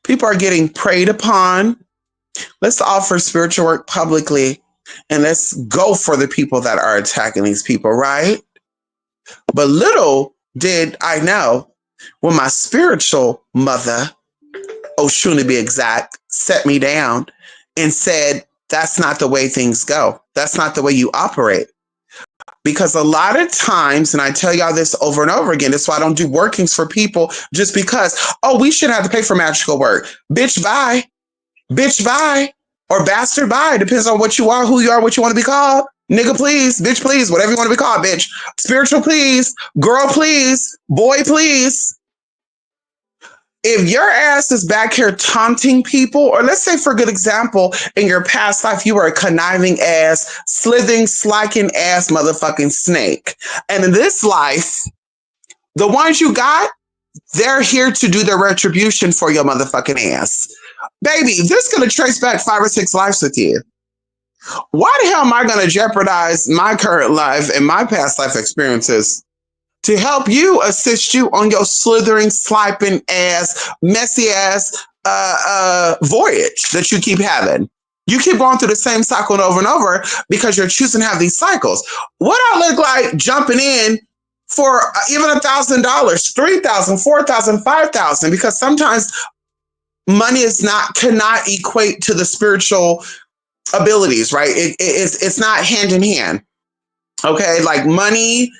people are getting preyed upon. Let's offer spiritual work publicly. And let's go for the people that are attacking these people, right? But little did I know when my spiritual mother, Oshun to be exact, set me down and said, that's not the way things go. That's not the way you operate. Because a lot of times, and I tell y'all this over and over again, that's why I don't do workings for people just because, oh, we shouldn't have to pay for magical work. Bitch, bye. Bitch, bye. Or bastard, bye. Depends on what you are, who you are, what you want to be called. Nigga, please. Bitch, please. Whatever you want to be called, bitch. Spiritual, please. Girl, please. Boy, please. If your ass is back here taunting people, or let's say for a good example, in your past life, you were a conniving ass, slithering, slacking ass motherfucking snake. And in this life, the ones you got, they're here to do their retribution for your motherfucking ass. Baby, this is going to trace back 5 or 6 lives with you. Why the hell am I going to jeopardize my current life and my past life experiences to help you, assist you on your slithering, sliping ass, messy ass voyage that you keep having? You keep going through the same cycle over and over because you're choosing to have these cycles. What I look like jumping in for even $1,000, $3,000, $4,000, $5,000, because sometimes money cannot equate to the spiritual abilities, right? It's not hand in hand. Okay, like money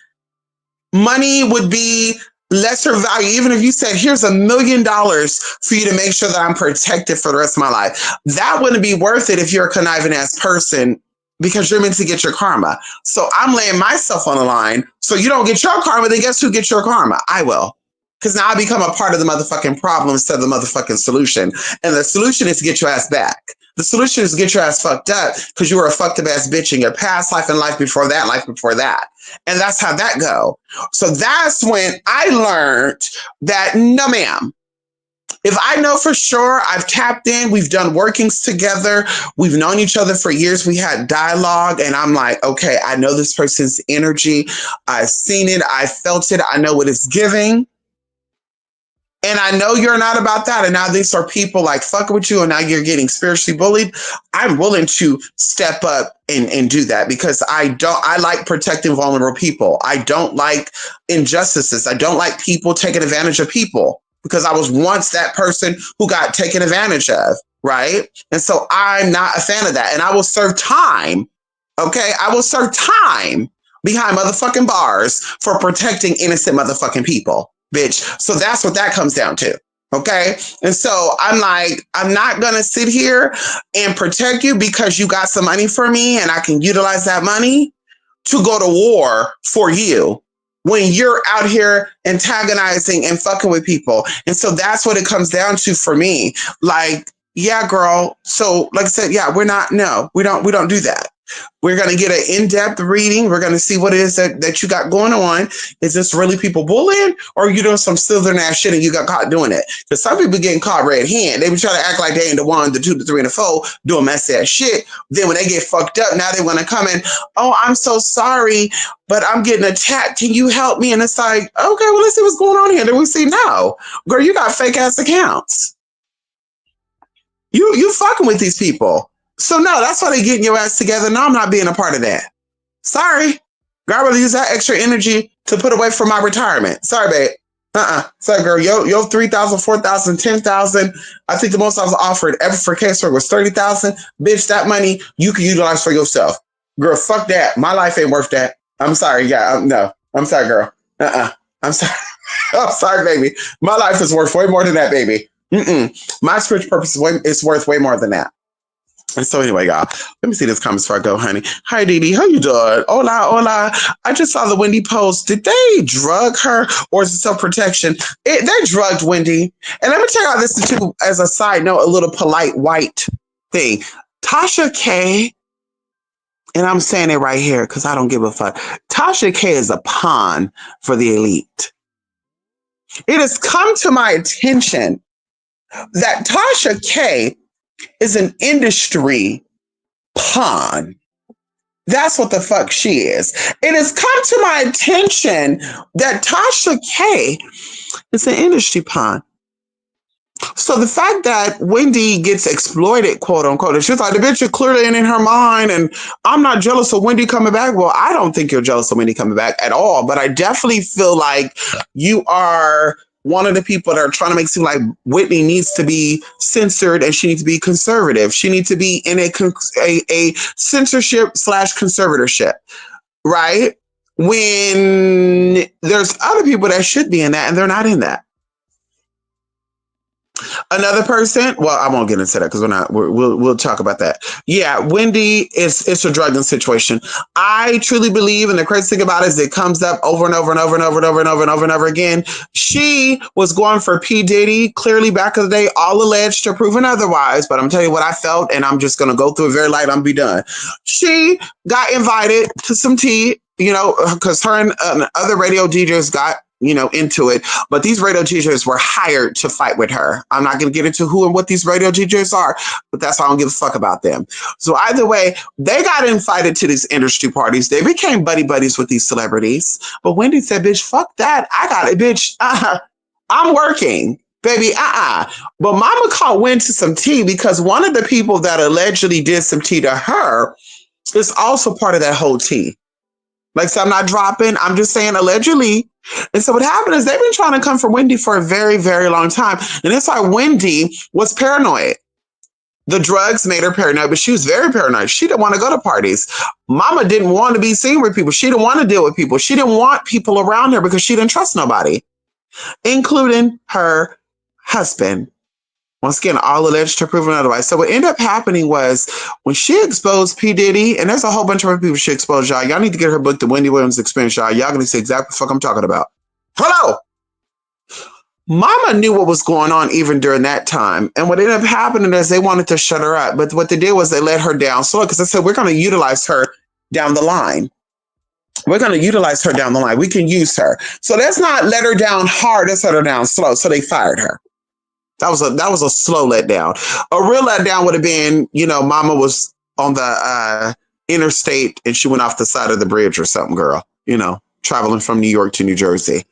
would be lesser value, even if you said, here's $1 million for you to make sure that I'm protected for the rest of my life. That wouldn't be worth it if you're a conniving ass person, because you're meant to get your karma. So I'm laying myself on the line so you don't get your karma. Then guess who gets your karma? I will. Because now I become a part of the motherfucking problem instead of the motherfucking solution. And the solution is to get your ass back. The solution is to get your ass fucked up because you were a fucked up ass bitch in your past life and life before that, life before that. And that's how that go. So that's when I learned that, no, ma'am. If I know for sure, I've tapped in, we've done workings together, we've known each other for years, we had dialogue, and I'm like, okay, I know this person's energy. I've seen it. I felt it. I know what it's giving. And I know you're not about that. And now these are people like fucking with you, and now you're getting spiritually bullied. I'm willing to step up and do that, because I like protecting vulnerable people. I don't like injustices. I don't like people taking advantage of people, because I was once that person who got taken advantage of, right? And so I'm not a fan of that. And I will serve time, okay? I will serve time behind motherfucking bars for protecting innocent motherfucking people. Bitch. So that's what that comes down to. Okay. And so I'm like, I'm not going to sit here and protect you because you got some money for me and I can utilize that money to go to war for you when you're out here antagonizing and fucking with people. And so that's what it comes down to for me. Like, yeah, girl. So like I said, yeah, we don't do that. We're going to get an in-depth reading. We're going to see what it is that you got going on. Is this really people bullying, or are you doing some southern ass shit and you got caught doing it? Because some people getting caught red-handed. They be trying to act like they ain't the 1, the 2, the 3, and the 4 doing messy ass shit. Then when they get fucked up, now they want to come in. Oh, I'm so sorry, but I'm getting attacked. Can you help me? And it's like, okay, well, let's see what's going on here. Then we see, no, girl, you got fake ass accounts. You fucking with these people. So no, that's why they getting your ass together. No, I'm not being a part of that. Sorry. God rather use that extra energy to put away for my retirement. Sorry, babe. Sorry, girl. Yo, 3,000, 4,000, 10,000. I think the most I was offered ever for casework was 30,000. Bitch, that money you can utilize for yourself. Girl, fuck that. My life ain't worth that. I'm sorry. Yeah, no. I'm sorry, girl. I'm sorry. I'm sorry, baby. My life is worth way more than that, baby. My spiritual purpose is worth way more than that. And so anyway, y'all, let me see this comments before I go, honey. Hi, Dee Dee. How you doing? Hola. I just saw the Wendy post. Did they drug her, or is it self-protection? They drugged Wendy. And let me tell y'all this too, as a side note, a little polite white thing. Tasha K, and I'm saying it right here because I don't give a fuck. Tasha K is a pawn for the elite. It has come to my attention that Tasha K is an industry pawn. That's what the fuck she is. It has come to my attention that Tasha K is an industry pawn. So the fact that Wendy gets exploited, quote unquote, and she's like, the bitch is clearly in her mind, and I'm not jealous of Wendy coming back. Well, I don't think you're jealous of Wendy coming back at all, but I definitely feel like you are one of the people that are trying to make it seem like Whitney needs to be censored and she needs to be conservative. She needs to be in a censorship / conservatorship, right? When there's other people that should be in that and they're not in that. Another person, well, I won't get into that because we'll talk about that. Yeah, Wendy, it's a drugging situation. I truly believe, and the crazy thing about it is it comes up over and over and over and over and over and over and over and over again. She was going for P. Diddy, clearly back in the day, all alleged or proven otherwise, but I'm telling you what I felt, and I'm just going to go through it very light, I'm be done. She got invited to some tea, because her and other radio DJs got into it. But these radio DJs were hired to fight with her. I'm not going to get into who and what these radio DJs are, but that's why I don't give a fuck about them. So either way, they got invited to these industry parties. They became buddy buddies with these celebrities. But Wendy said, bitch, fuck that. I got it, bitch. I'm working. Baby, But mama caught wind to some tea because one of the people that allegedly did some tea to her is also part of that whole tea. Like, so I'm not dropping. I'm just saying allegedly. And so what happened is they've been trying to come for Wendy for a very, very long time. And that's why Wendy was paranoid. The drugs made her paranoid, but she was very paranoid. She didn't want to go to parties. Mama didn't want to be seen with people. She didn't want to deal with people. She didn't want people around her because she didn't trust nobody, including her husband. Once again, all alleged to proven otherwise. So what ended up happening was when she exposed P. Diddy, and there's a whole bunch of other people she exposed, y'all. Y'all need to get her book, The Wendy Williams Experience, y'all. Y'all gonna see exactly what the fuck I'm talking about. Hello! Mama knew what was going on even during that time. And what ended up happening is they wanted to shut her up. But what they did was they let her down slow because they said, we're going to utilize her down the line. We're going to utilize her down the line. We can use her. So let's not let her down hard. Let's let her down slow. So they fired her. That was a slow letdown. A real letdown would have been, Mama was on the interstate and she went off the side of the bridge or something, girl, traveling from New York to New Jersey.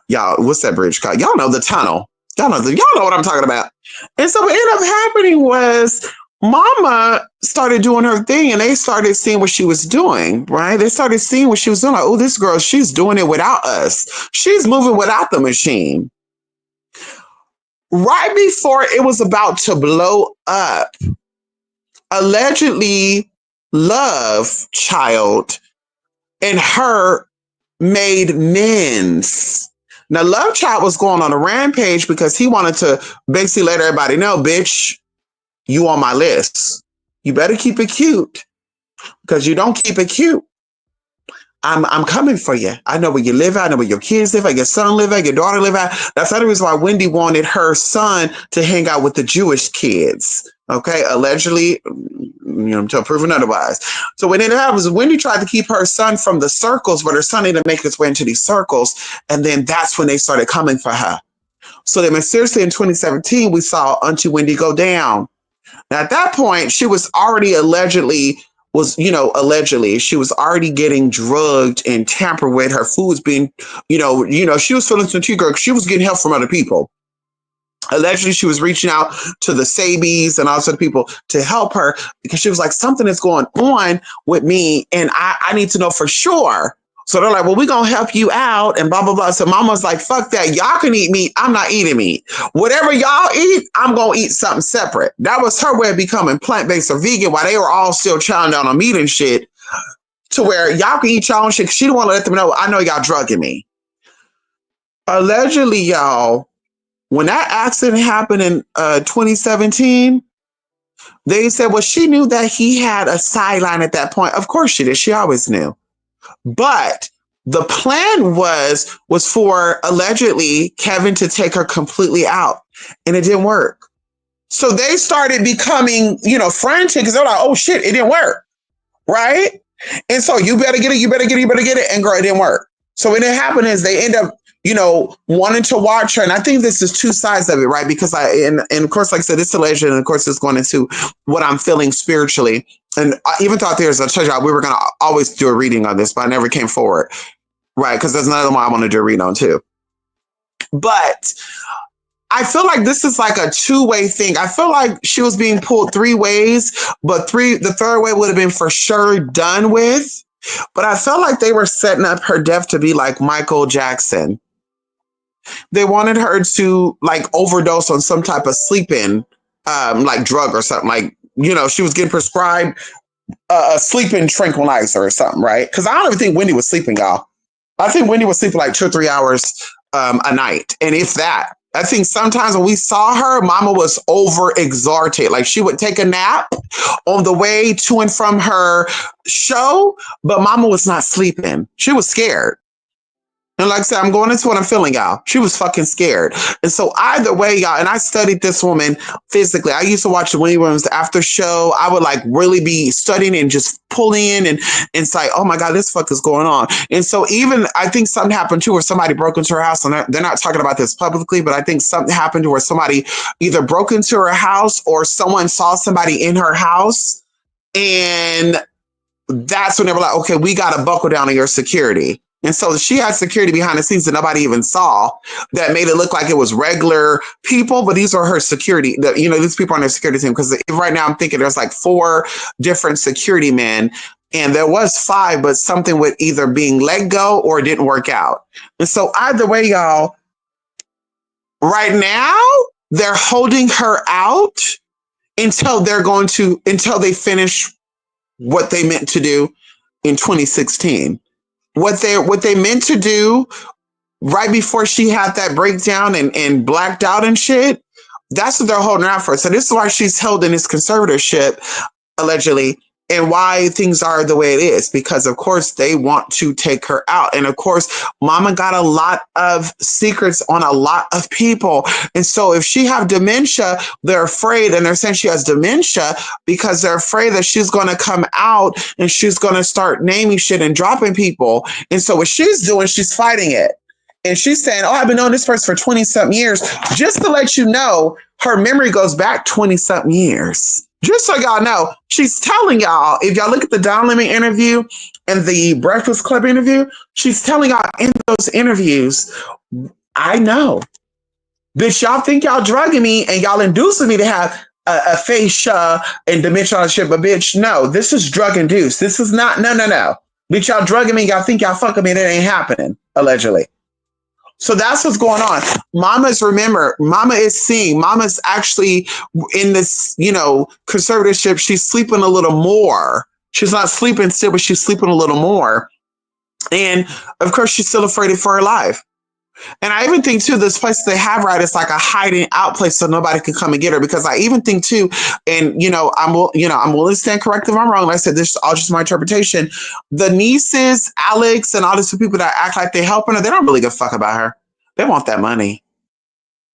Y'all, what's that bridge called? Y'all know the tunnel. Y'all know what I'm talking about. And so what ended up happening was Mama started doing her thing and they started seeing what she was doing, right? They started seeing what she was doing. Like, oh, this girl, she's doing it without us. She's moving without the machine. Right before it was about to blow up, allegedly Love Child and her made amends. Now, Love Child was going on a rampage because he wanted to basically let everybody know, bitch, you on my list. You better keep it cute because you don't keep it cute. I'm coming for you. I know where you live at. I know where your kids live at, your son live at, your daughter live at. That's the reason why Wendy wanted her son to hang out with the Jewish kids. Okay, allegedly, until proven otherwise. So what ended up was Wendy tried to keep her son from the circles, but her son didn't make his way into these circles. And then that's when they started coming for her. So then seriously in 2017, we saw Auntie Wendy go down. Now at that point, she was already allegedly she was already getting drugged and tampered with. Her food's being, she was feeling some tea, girl. She was getting help from other people. Allegedly, she was reaching out to the Sabies and all sorts of people to help her because she was like, something is going on with me and I need to know for sure. So they're like, well, we're going to help you out and blah, blah, blah. So Mama's like, fuck that. Y'all can eat meat. I'm not eating meat. Whatever y'all eat, I'm going to eat something separate. That was her way of becoming plant-based or vegan while they were all still chowing down on meat and shit to where y'all can eat y'all own shit. She didn't want to let them know, I know y'all drugging me. Allegedly, y'all, when that accident happened in 2017, they said, well, she knew that he had a sideline at that point. Of course she did. She always knew. But the plan was for allegedly Kevin to take her completely out, and it didn't work. So they started becoming, frantic because they're like, oh shit, it didn't work, right? And so you better get it, and girl, it didn't work. So what happened is they end up, wanting to watch her, and I think this is two sides of it, right? Because and of course, like I said, it's a legend, and of course, it's going into what I'm feeling spiritually. And I even thought I told you we were going to always do a reading on this, but I never came forward, right? Because there's another one I want to do a read on too. But I feel like this is like a two-way thing. I feel like she was being pulled three ways, but the third way would have been for sure done with. But I felt like they were setting up her death to be like Michael Jackson. They wanted her to like overdose on some type of sleeping, like drug or something. Like, she was getting prescribed a sleeping tranquilizer or something, right? Because I don't even think Wendy was sleeping, y'all. I think Wendy was sleeping like 2 or 3 hours a night. And if that, I think sometimes when we saw her, Mama was overexerted. Like she would take a nap on the way to and from her show, but Mama was not sleeping. She was scared. And like I said, I'm going into what I'm feeling, y'all. She was fucking scared. And so either way, y'all, and I studied this woman physically. I used to watch the Winnie Williams after show. I would like really be studying and just pulling in and it's like, oh my God, this fuck is going on. And so even I think something happened too where somebody broke into her house and they're not talking about this publicly, but I think something happened to where somebody either broke into her house or someone saw somebody in her house. And that's when they were like, okay, we got to buckle down on your security. And so she had security behind the scenes that nobody even saw that made it look like it was regular people, but these are her security. These people on their security team. Because right now I'm thinking there's like 4 different security men and there was 5, but something with either being let go or it didn't work out. And so either way, y'all, right now they're holding her out until they finish what they meant to do in 2016. What they meant to do right before she had that breakdown and blacked out and shit, that's what they're holding out for. So this is why she's held in this conservatorship, allegedly, and why things are the way it is, because of course they want to take her out. And of course, mama got a lot of secrets on a lot of people. And so if she have dementia, they're afraid, and they're saying she has dementia because they're afraid that she's going to come out and she's going to start naming shit and dropping people. And so what she's doing, she's fighting it. And she's saying, oh, I've been knowing this person for 20 something years. Just to let you know, her memory goes back 20 something years. Just so y'all know, she's telling y'all, if y'all look at the Don Lemon interview and the Breakfast Club interview, she's telling y'all in those interviews, I know. Bitch, y'all think y'all drugging me and y'all inducing me to have a fascia and dementia and shit, but bitch, no, this is drug induced. This is not, no. Bitch, y'all drugging me, y'all think y'all fucking me, that ain't happening, allegedly. So that's what's going on. Mama is seeing, mama's actually in this, conservatorship. She's sleeping a little more. She's not sleeping still, but she's sleeping a little more. And of course, she's still afraid for her life. And I even think too, this place they have, right, it's like a hiding out place so nobody can come and get her. Because I even think too, and I'm willing to stand corrected if I'm wrong. Like I said, this is all just my interpretation. The nieces, Alex, and all these people that act like they're helping her, they don't really give a fuck about her. They want that money.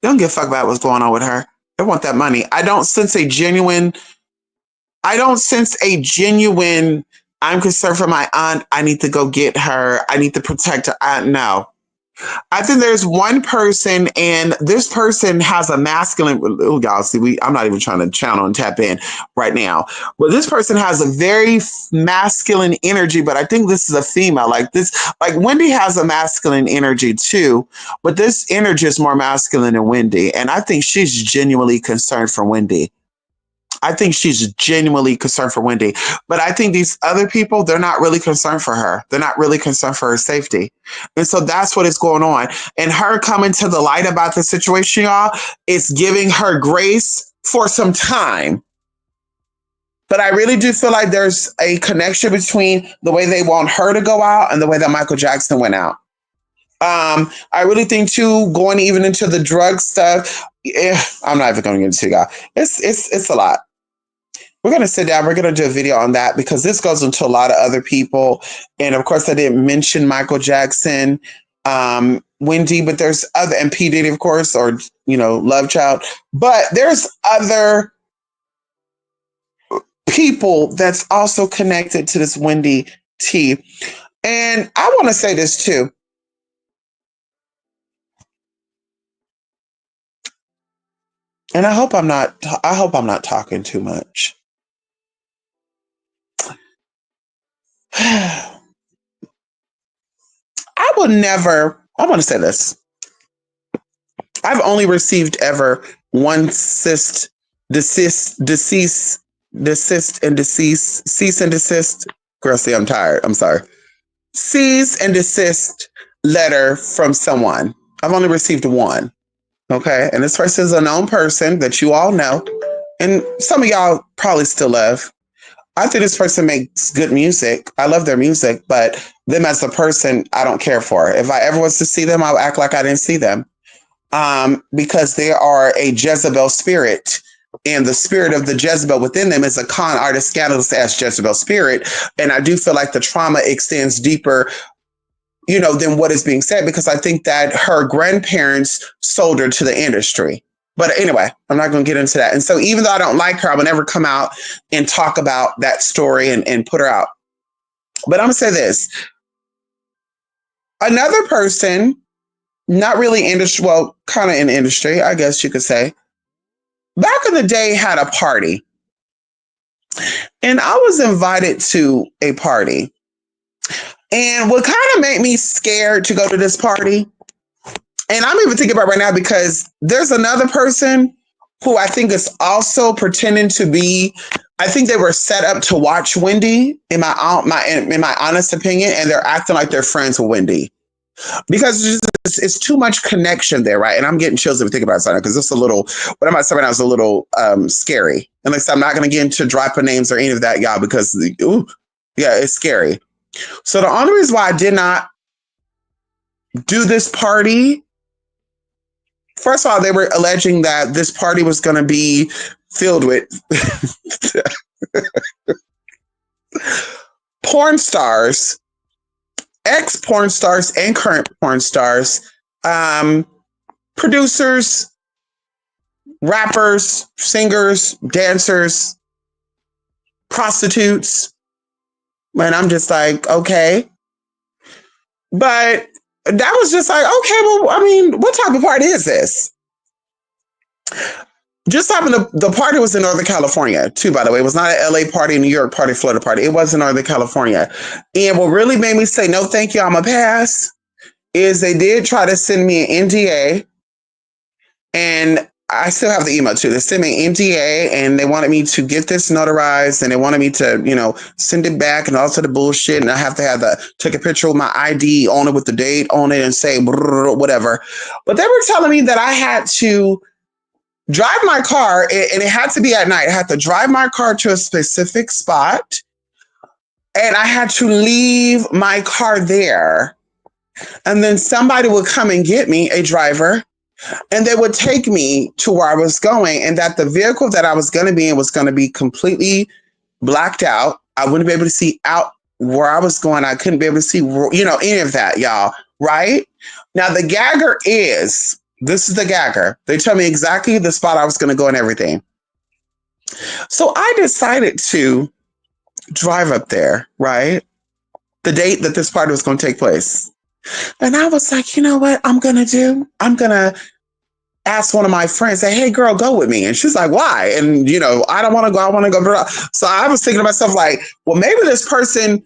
They don't give a fuck about what's going on with her. They want that money. I don't sense a genuine, I'm concerned for my aunt. I need to go get her. I need to protect her. No. I think there's one person, and this person has a masculine. Oh, y'all see, I'm not even trying to channel and tap in right now, but this person has a very masculine energy. But I think this is a female. Like Wendy has a masculine energy too, but this energy is more masculine than Wendy, and I think she's genuinely concerned for Wendy. I think she's genuinely concerned for Wendy. But I think these other people, they're not really concerned for her. They're not really concerned for her safety. And so that's what is going on. And her coming to the light about the situation, y'all, is giving her grace for some time. But I really do feel like there's a connection between the way they want her to go out and the way that Michael Jackson went out. I really think too, going even into the drug stuff, I'm not even going to get into it, y'all. It's a lot. We're going to sit down. We're going to do a video on that because this goes into a lot of other people. And of course, I didn't mention Michael Jackson, Wendy, but there's other, and P. Diddy, of course, or, Love Child. But there's other people that's also connected to this Wendy T. And I want to say this too. And I hope I'm not talking too much. I want to say this. I've only received ever one cease and desist. Girl, see, I'm tired. I'm sorry. Cease and desist letter from someone. I've only received one. Okay. And this person is a known person that you all know. And some of y'all probably still love. I think this person makes good music. I love their music, but them as a person, I don't care for. If I ever was to see them, I'll act like I didn't see them. Because they are a Jezebel spirit. And the spirit of the Jezebel within them is a con artist, scandalous ass Jezebel spirit. And I do feel like the trauma extends deeper than what is being said, because I think that her grandparents sold her to the industry. But anyway, I'm not going to get into that. And so even though I don't like her, I will never come out and talk about that story and put her out. But I'm going to say this. Another person, not really industry, well, kind of in industry, I guess you could say, back in the day had a party. And I was invited to a party. And what kind of made me scared to go to this party, and I'm even thinking about it right now because there's another person who I think is also pretending to be, I think they were set up to watch Wendy, in my honest opinion, and they're acting like they're friends with Wendy. Because it's too much connection there, right? And I'm getting chills if you think about it, because it's a little, what I'm about to say right now is a little scary. And like I said, I'm not going to get into dropping names or any of that, y'all, because, yeah, it's scary. So the only reason why I did not do this party, first of all, they were alleging that this party was going to be filled with porn stars, ex-porn stars and current porn stars, producers, rappers, singers, dancers, prostitutes. And I'm just like, okay. But that was just like, okay, well, I mean, what type of party is this? Just happened the party was in Northern California, too, by the way. It was not an LA party, New York party, Florida party. It was in Northern California. And what really made me say, no, thank you, I'm a pass, is they did try to send me an NDA. And I still have the email too. They sent me an NDA and they wanted me to get this notarized and they wanted me to, send it back and all sort of bullshit. And I have to take a picture with my ID on it with the date on it and say whatever. But they were telling me that I had to drive my car, and it had to be at night. I had to drive my car to a specific spot and I had to leave my car there. And then somebody would come and get me, a driver, and they would take me to where I was going, and that the vehicle that I was going to be in was going to be completely blacked out. I wouldn't be able to see out where I was going. I couldn't be able to see, any of that, y'all. Right? Now, the gagger is, this is the gagger. They tell me exactly the spot I was going to go and everything. So I decided to drive up there, right? The date that this party was going to take place. And I was like, you know what I'm going to do? I'm going to ask one of my friends, say, hey, girl, go with me. And she's like, why? And, I don't want to go. I want to go. So I was thinking to myself, like, well, maybe this person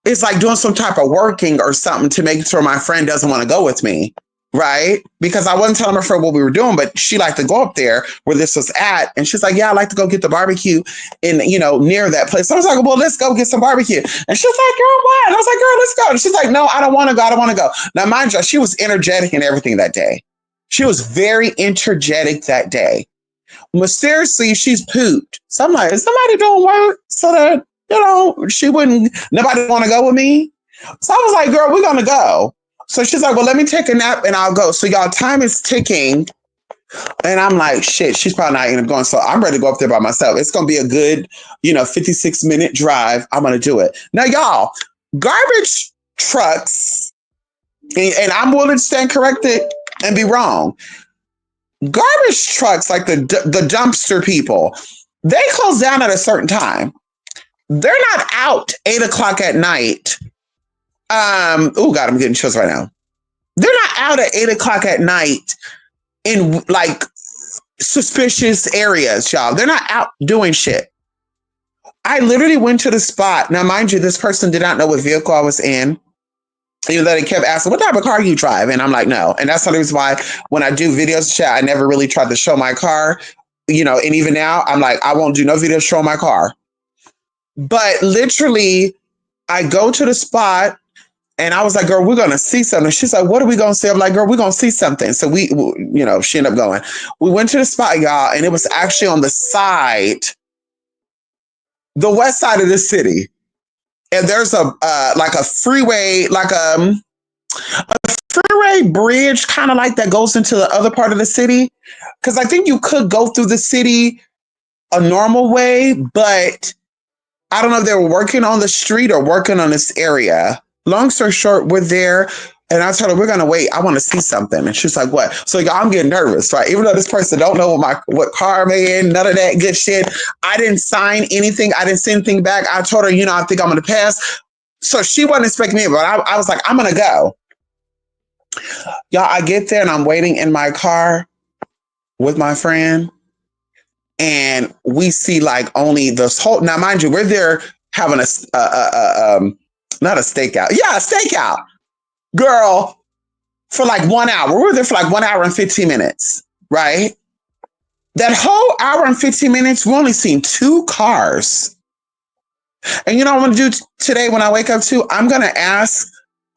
is like doing some type of working or something to make sure my friend doesn't want to go with me. Right? Because I wasn't telling her for what we were doing, but she liked to go up there where this was at. And she's like, yeah, I like to go get the barbecue in, near that place. So I was like, well, let's go get some barbecue. And she's like, girl, what? And I was like, girl, let's go. And she's like, no, I don't want to go. I don't want to go. Now, mind you, she was energetic and everything that day. She was very energetic that day. Mysteriously, she's pooped. So I'm like, is somebody doing work so that, nobody want to go with me? So I was like, girl, we're going to go. So she's like, well, let me take a nap and I'll go. So y'all, time is ticking. And I'm like, shit, she's probably not even going. So I'm ready to go up there by myself. It's going to be a good, 56-minute drive. I'm going to do it. Now, y'all, garbage trucks, and I'm willing to stand corrected and be wrong. Garbage trucks, like the dumpster people, they close down at a certain time. They're not out 8:00 at night. Oh God, I'm getting chills right now. They're not out at 8:00 at night in like suspicious areas, y'all. They're not out doing shit. I literally went to the spot. Now, mind you, this person did not know what vehicle I was in. Even though they kept asking, what type of car you drive? And I'm like, no. And that's the reason why when I do videos, chat, I never really tried to show my car. And even now, I'm like, I won't do no videos showing my car. But literally, I go to the spot. And I was like, girl, we're going to see something. She's like, what are we going to see? I'm like, girl, we're going to see something. So she ended up going. We went to the spot, y'all, and it was actually on the west side of the city. And there's a freeway, a freeway bridge kind of like that goes into the other part of the city. Because I think you could go through the city a normal way, but I don't know if they were working on the street or working on this area. Long story short, we're there. And I told her, we're gonna wait. I want to see something. And she's like, what? So y'all, I'm getting nervous, right? Even though this person don't know what car I'm in, none of that good shit. I didn't sign anything. I didn't send anything back. I told her, I think I'm gonna pass. So she wasn't expecting me, but I was like, I'm gonna go. Y'all, I get there and I'm waiting in my car with my friend, and we see like only this whole. Now, mind you, we're there having not a stakeout. Yeah, a stakeout, girl, for like 1 hour. We were there for like 1 hour and 15 minutes, right? That whole hour and 15 minutes, we only seen two cars. And you know what I'm gonna do today when I wake up too? I'm gonna ask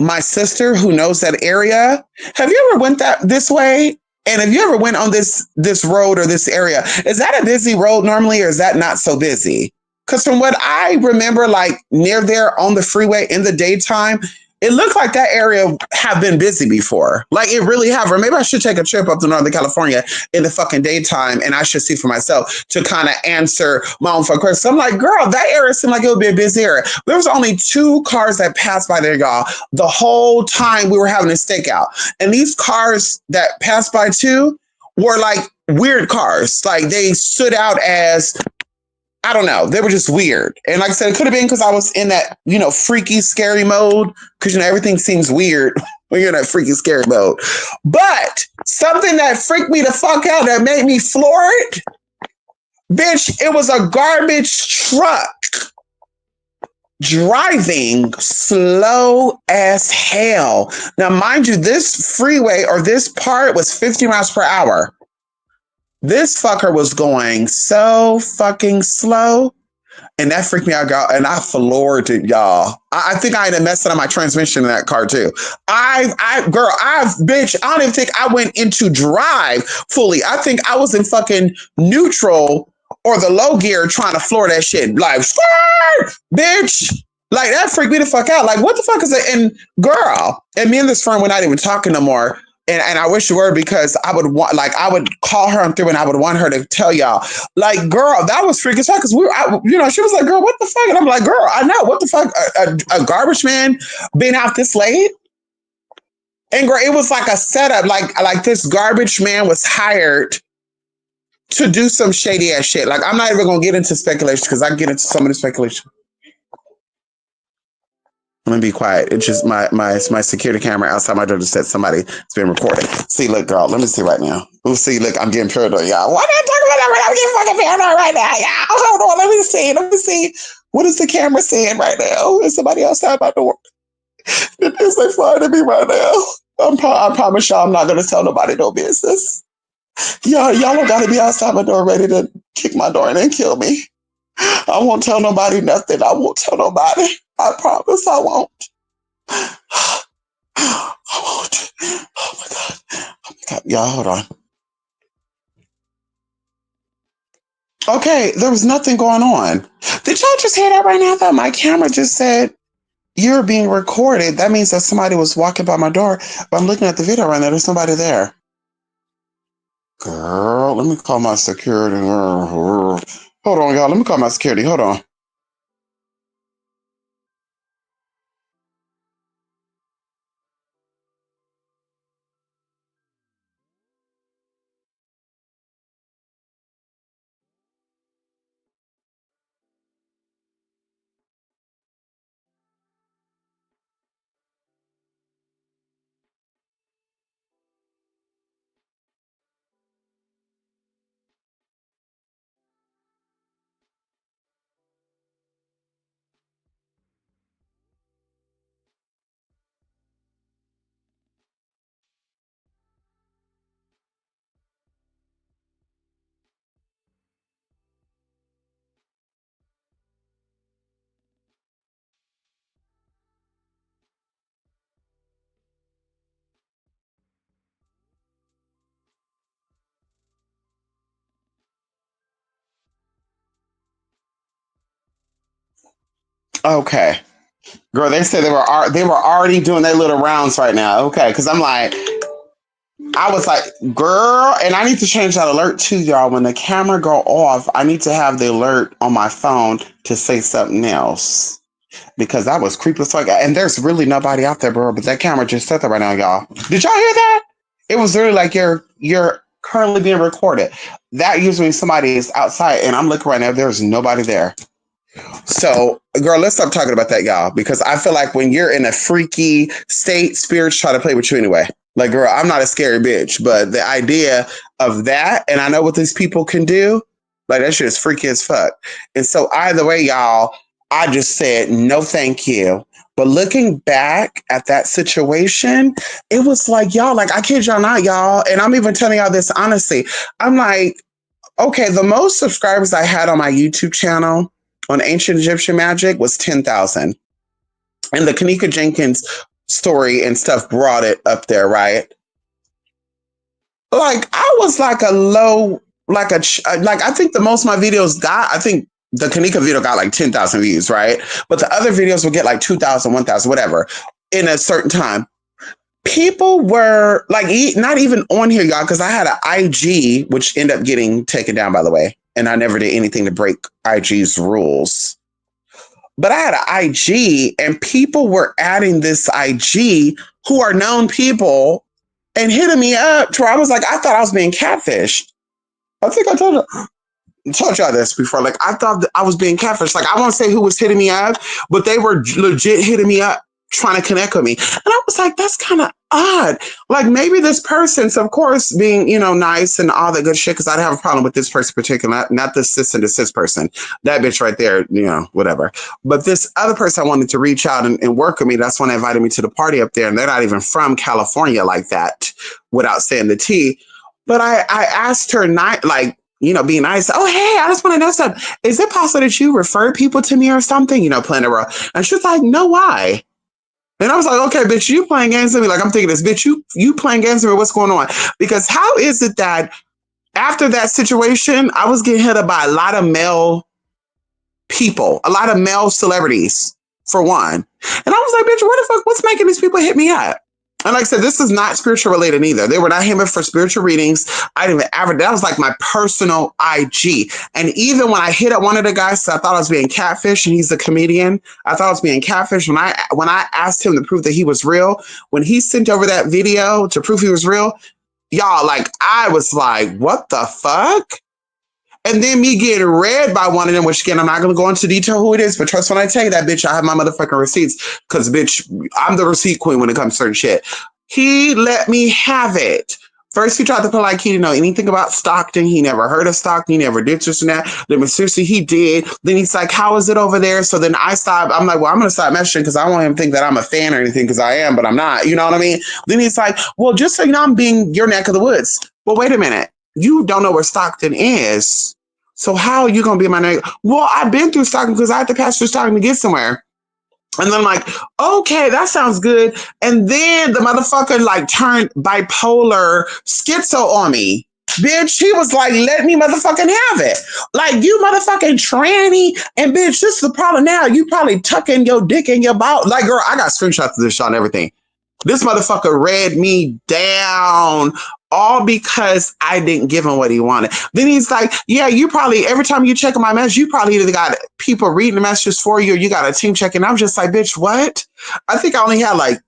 my sister who knows that area. Have you ever went this way? And if you ever went on this road or this area, is that a busy road normally, or is that not so busy? Because from what I remember, like near there on the freeway in the daytime, it looked like that area have been busy before. Like it really have. Or maybe I should take a trip up to Northern California in the fucking daytime and I should see for myself to kind of answer my own fucking question. So I'm like, girl, that area seemed like it would be a busy area. There was only two cars that passed by there, y'all, the whole time we were having a stakeout. And these cars that passed by too were like weird cars. Like they stood out as, I don't know. They were just weird. And like I said, it could have been because I was in that, freaky, scary mode. Because, everything seems weird when you're in that freaky, scary mode. But something that freaked me the fuck out, that made me floor it, bitch, it was a garbage truck driving slow as hell. Now, mind you, this freeway or this part was 50 miles per hour. This fucker was going so fucking slow, and that freaked me out, girl. And I floored it, y'all. I think I had messed up my transmission in that car too. Bitch, I don't even think I went into drive fully. I think I was in fucking neutral or the low gear trying to floor that shit. Like, bitch. Like, that freaked me the fuck out. Like, what the fuck is that? And girl, and me and this friend, we're not even talking no more. And I wish you were, because I would call her on through and I would want her to tell y'all, like, girl, that was freaking sad. Because she was like, girl, what the fuck? And I'm like, girl, I know, what the fuck? A garbage man being out this late? And girl, it was like a setup. Like this garbage man was hired to do some shady ass shit. Like, I'm not even going to get into speculation because I get into some of the speculation. I'm gonna be quiet. It's just my security camera outside my door just said somebody's been recording. See, look, girl, let me see right now. Ooh, see, look, I'm getting paranoid, y'all. Why am I talking about that? I'm getting fucking paranoid right now, y'all. Hold on, let me see. What is the camera saying right now? Is somebody outside my door? Is they flying at me right now? I promise y'all I'm not gonna tell nobody no business. Y'all don't gotta be outside my door ready to kick my door in and kill me. I won't tell nobody nothing. I won't tell nobody. I promise I won't. I won't. Oh my God. Oh my God. Y'all, hold on. Okay, there was nothing going on. Did y'all just hear that right now? That my camera just said, you're being recorded. That means that somebody was walking by my door. But I'm looking at the video right now. There's somebody there. Girl, let me call my security. Hold on, y'all. Let me call my security. Hold on. Okay. Girl, they said they were already doing their little rounds right now. Okay, because I was like, girl, and I need to change that alert too, y'all. When the camera go off, I need to have the alert on my phone to say something else. because that was creepy as fuck. And there's really nobody out there, bro. But that camera just set there right now, y'all. Did y'all hear that? It was literally like you're currently being recorded. That usually somebody is outside, and I'm looking right now. There's nobody there. So, girl, let's stop talking about that, y'all, because I feel like when you're in a freaky state, spirits try to play with you anyway. Like, girl, I'm not a scary bitch, but the idea of that, and I know what these people can do, like that shit is freaky as fuck. And so, either way, y'all, I just said no, thank you. But looking back at that situation, it was like, y'all, like I kid y'all not, y'all, and I'm even telling y'all this honestly. I'm like, okay, the most subscribers I had on my YouTube channel on Ancient Egyptian Magic was 10,000. And the Kanika Jenkins story and stuff brought it up there, right? Like, I was like a low, like I think the most my videos got, I think the Kanika video got like 10,000 views, right? But the other videos would get like 2,000, 1,000, whatever, in a certain time. People were like, not even on here, y'all, because I had an IG, which ended up getting taken down, by the way. And I never did anything to break IG's rules. But I had an IG, and people were adding this IG who are known people and hitting me up to where I was like, I thought I was being catfished. I think I told y'all this before. Like, I thought that I was being catfished. Like, I won't say who was hitting me up, but they were legit hitting me up trying to connect with me. And I was like, that's kind of odd. Like, maybe this person's, of course, being, nice and all that good shit, because I'd have a problem with this person particular, not this cis and desist person. That bitch right there, whatever. But this other person I wanted to reach out and work with me, that's when they invited me to the party up there. And they're not even from California like that, without saying the T. But I asked her, being nice. Oh, hey, I just want to know something. Is it possible that you refer people to me or something? Playing a role. And she's like, no, why? And I was like, okay, bitch, you playing games with me. Like, I'm thinking this, bitch, you playing games with me. What's going on? Because how is it that after that situation, I was getting hit up by a lot of male people, a lot of male celebrities, for one. And I was like, bitch, what the fuck? What's making these people hit me up? And like I said, this is not spiritual related either. They were not hitting me for spiritual readings. I didn't even advertise. That was like my personal IG. And even when I hit up one of the guys, I thought I was being catfish, and he's a comedian. I thought I was being catfish. When I asked him to prove that he was real, when he sent over that video to prove he was real, y'all, like, I was like, what the fuck? And then me getting read by one of them, which again, I'm not going to go into detail who it is, but trust when I tell you that, bitch, I have my motherfucking receipts, because, bitch, I'm the receipt queen when it comes to certain shit. He let me have it. First, he tried to play like he didn't know anything about Stockton. He never heard of Stockton. He never did this and that. Then seriously, he did. Then he's like, how is it over there? So then I stopped. I'm like, well, I'm going to stop messaging because I don't want him to think that I'm a fan or anything, because I am, but I'm not. You know what I mean? Then he's like, well, just so you know, I'm being your neck of the woods. Well, wait a minute. You don't know where Stockton is. So how are you going to be my neck? Well, I've been through Stockton because I had to pass through Stockton to get somewhere. And then I'm like, okay, that sounds good. And then the motherfucker like turned bipolar schizo on me. Bitch, he was like, let me motherfucking have it. Like, you motherfucking tranny. And bitch, this is the problem now. You probably tucking your dick in your ball. Like, girl, I got screenshots of this shot and everything. This motherfucker read me down, all because I didn't give him what he wanted. Then he's like, yeah, you probably, every time you check my message, you probably either got people reading the messages for you or you got a team checking. I'm just like, bitch, what? I think I only had like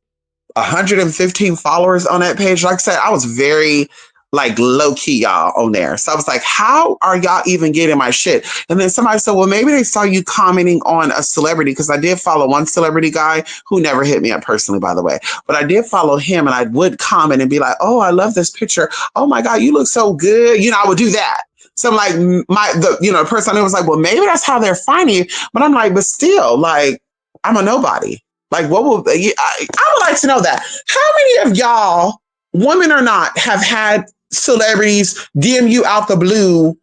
115 followers on that page. Like I said, I was very like low key, y'all, on there. So I was like, how are y'all even getting my shit? And then somebody said, well, maybe they saw you commenting on a celebrity, because I did follow one celebrity guy who never hit me up personally, by the way. But I did follow him, and I would comment and be like, oh, I love this picture. Oh my God, you look so good. I would do that. So I'm like, the person I knew was like, well, maybe that's how they're finding you. But I'm like, but still, like, I'm a nobody. Like, what will I would like to know that. How many of y'all, women or not, have had celebrities DM you out the blue?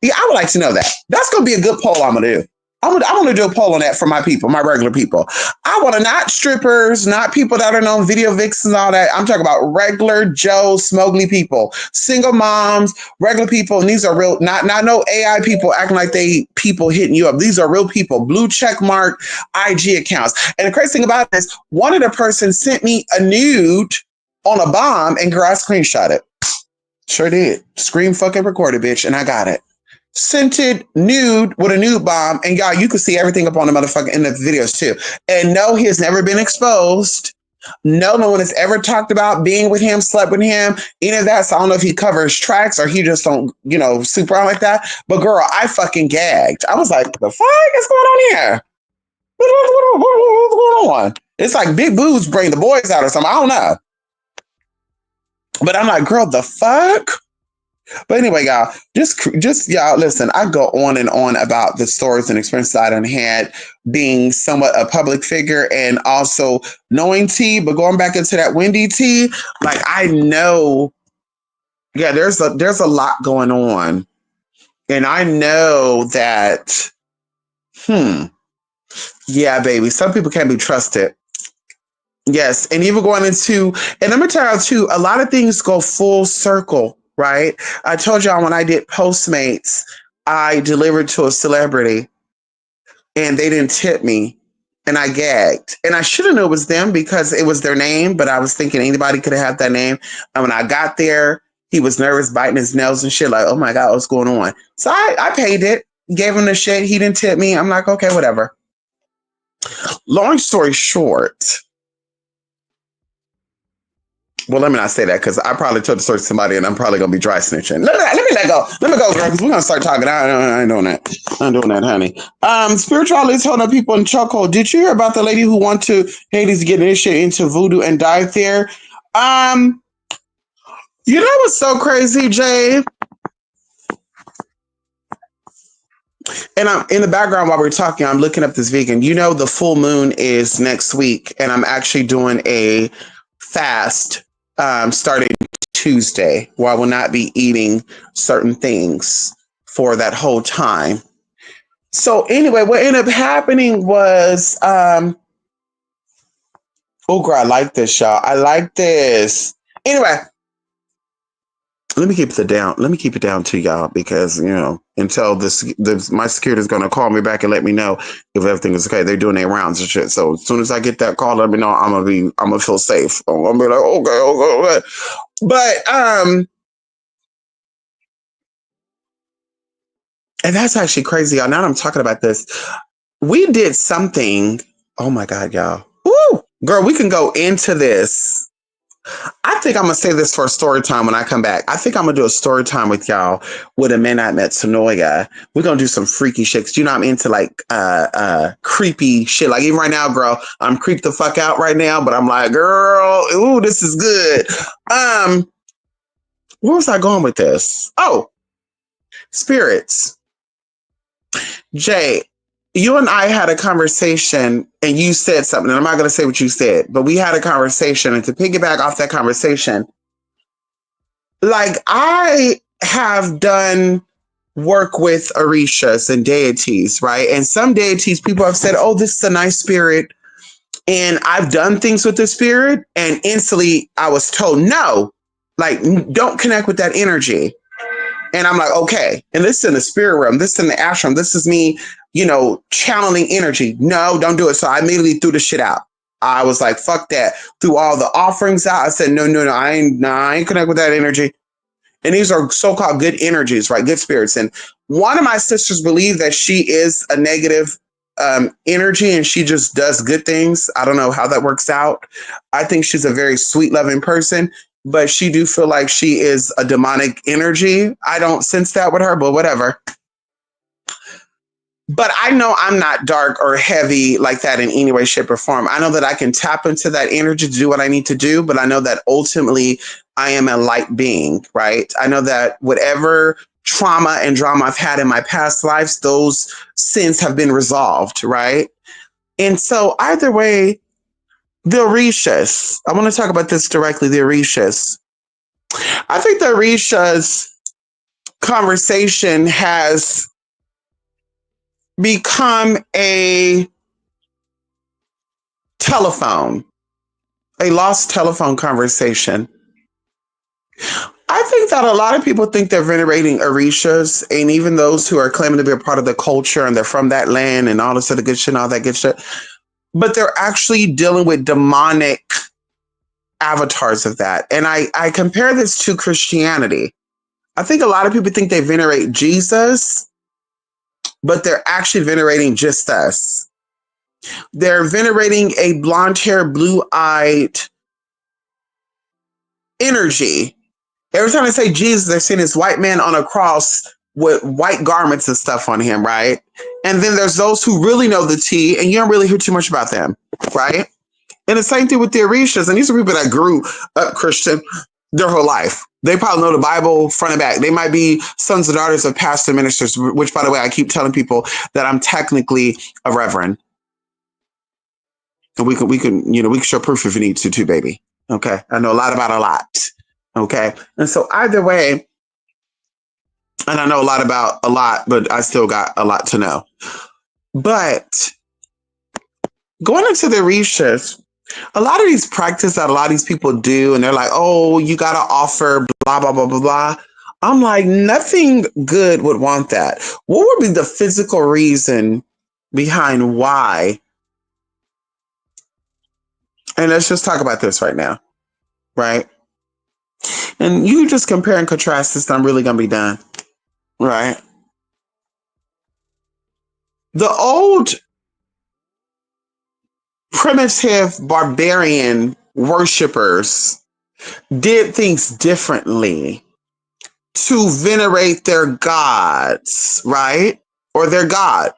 Yeah, I would like to know that. That's going to be a good poll I'm going to do. I'm going to do a poll on that for my people, my regular people. I want to, not strippers, not people that are known video vixens and all that. I'm talking about regular Joe Smogly people, single moms, regular people. And these are real, not no AI people acting like they people hitting you up. These are real people, blue check mark IG accounts. And the crazy thing about this, one of the persons sent me a nude on a bomb, and girl, I screenshot it. Sure did. Screen fucking recorded, bitch. And I got it. scented nude with a nude bomb, and y'all, you can see everything up on the motherfucker in the videos too. And no, he has never been exposed. No, no one has ever talked about being with him, slept with him, any of that. So I don't know if he covers tracks or he just don't, super on like that. But girl, I fucking gagged. I was like, the fuck is going on here? What's going on? It's like big boobs bring the boys out or something. I don't know. But I'm like, girl, the fuck? But anyway, y'all, just y'all listen. I go on and on about the stories and experiences I done had being somewhat a public figure and also knowing T. But going back into that Wendy T, like I know, yeah, there's a lot going on, and I know that, yeah, baby, some people can't be trusted. Yes, and even going into, and I'm gonna tell you too, a lot of things go full circle, right? I told y'all when I did Postmates, I delivered to a celebrity, and they didn't tip me, and I gagged, and I should have known it was them because it was their name, but I was thinking anybody could have had that name, and when I got there, he was nervous, biting his nails and shit, like, oh my god, what's going on? So I paid it, gave him the shit. He didn't tip me. I'm like, okay, whatever. Long story short. Well, let me not say that because I probably told the story to somebody and I'm probably going to be dry snitching. Let me let go. Let me go, girl, because we're going to start talking. I ain't doing that. I ain't doing that, honey. Spirituality told up people in chokehold. Did you hear about the lady who went to Hades to get initiated into voodoo and died there? You know what's so crazy, Jay? And I'm in the background while we're talking, I'm looking up this vegan. You know, the full moon is next week, and I'm actually doing a fast starting Tuesday, where I will not be eating certain things for that whole time. So anyway, what ended up happening was, oh girl, I like this, y'all. I like this. Anyway, let me keep it down. Let me keep it down to y'all because until my security is gonna call me back and let me know if everything is okay. They're doing their rounds and shit. So as soon as I get that call, let me know. I'm gonna feel safe. I'm gonna be like, okay. But and that's actually crazy, y'all. Now that I'm talking about this, we did something. Oh my god, y'all. Woo! Girl, we can go into this. I think I'm gonna say this for a story time when I come back. I think I'm gonna do a story time with y'all with a man I met, Sonoya. We're gonna do some freaky shit. 'Cause I'm into like creepy shit. Like even right now, girl, I'm creeped the fuck out right now, but I'm like, girl, ooh, this is good. Where was I going with this? Oh, spirits. Jay, you and I had a conversation and you said something, and I'm not going to say what you said, but we had a conversation. And to piggyback off that conversation, like I have done work with orishas and deities, right? And some deities, people have said, oh, this is a nice spirit. And I've done things with the spirit, and instantly I was told, no, like, don't connect with that energy. And I'm like, okay. And this is in the spirit realm. This is in the ashram. This is me, channeling energy. No, don't do it. So I immediately threw the shit out. I was like, fuck that. Threw all the offerings out. I said, no, I ain't connect with that energy. And these are so-called good energies, right? Good spirits. And one of my sisters believed that she is a negative energy and she just does good things. I don't know how that works out. I think she's a very sweet, loving person, but she do feel like she is a demonic energy. I don't sense that with her, but whatever. But I know I'm not dark or heavy like that in any way, shape, or form. I know that I can tap into that energy to do what I need to do, but I know that ultimately I am a light being, right? I know that whatever trauma and drama I've had in my past lives, those sins have been resolved, right? And so either way, the Orishas, I want to talk about this directly, the Orishas. I think the Orishas conversation has become a lost telephone conversation. I think that a lot of people think they're venerating Orishas, and even those who are claiming to be a part of the culture and they're from that land and all this other good shit and all that good shit, but they're actually dealing with demonic avatars of that. And I compare this to Christianity. I think a lot of people think they venerate Jesus, but they're actually venerating just us. They're venerating a blonde hair, blue eyed energy. Every time they say Jesus, they're seeing this white man on a cross with white garments and stuff on him, right? And then there's those who really know the tea, and you don't really hear too much about them, right? And the same thing with the Orishas. And these are people that grew up Christian their whole life. They probably know the Bible front and back. They might be sons and daughters of pastor ministers, which, by the way, I keep telling people that I'm technically a reverend. And we can show proof if you need to too, baby. Okay. I know a lot about a lot. Okay. And so either way, and I know a lot about a lot, but I still got a lot to know. But going into the Orishas, a lot of these practices that a lot of these people do, and they're like, oh, you got to offer blah, blah, blah, blah, blah. I'm like, nothing good would want that. What would be the physical reason behind why? And let's just talk about this right now, right? And you just compare and contrast this, and I'm really going to be done, right? The old primitive barbarian worshipers did things differently to venerate their gods, right? Or their God,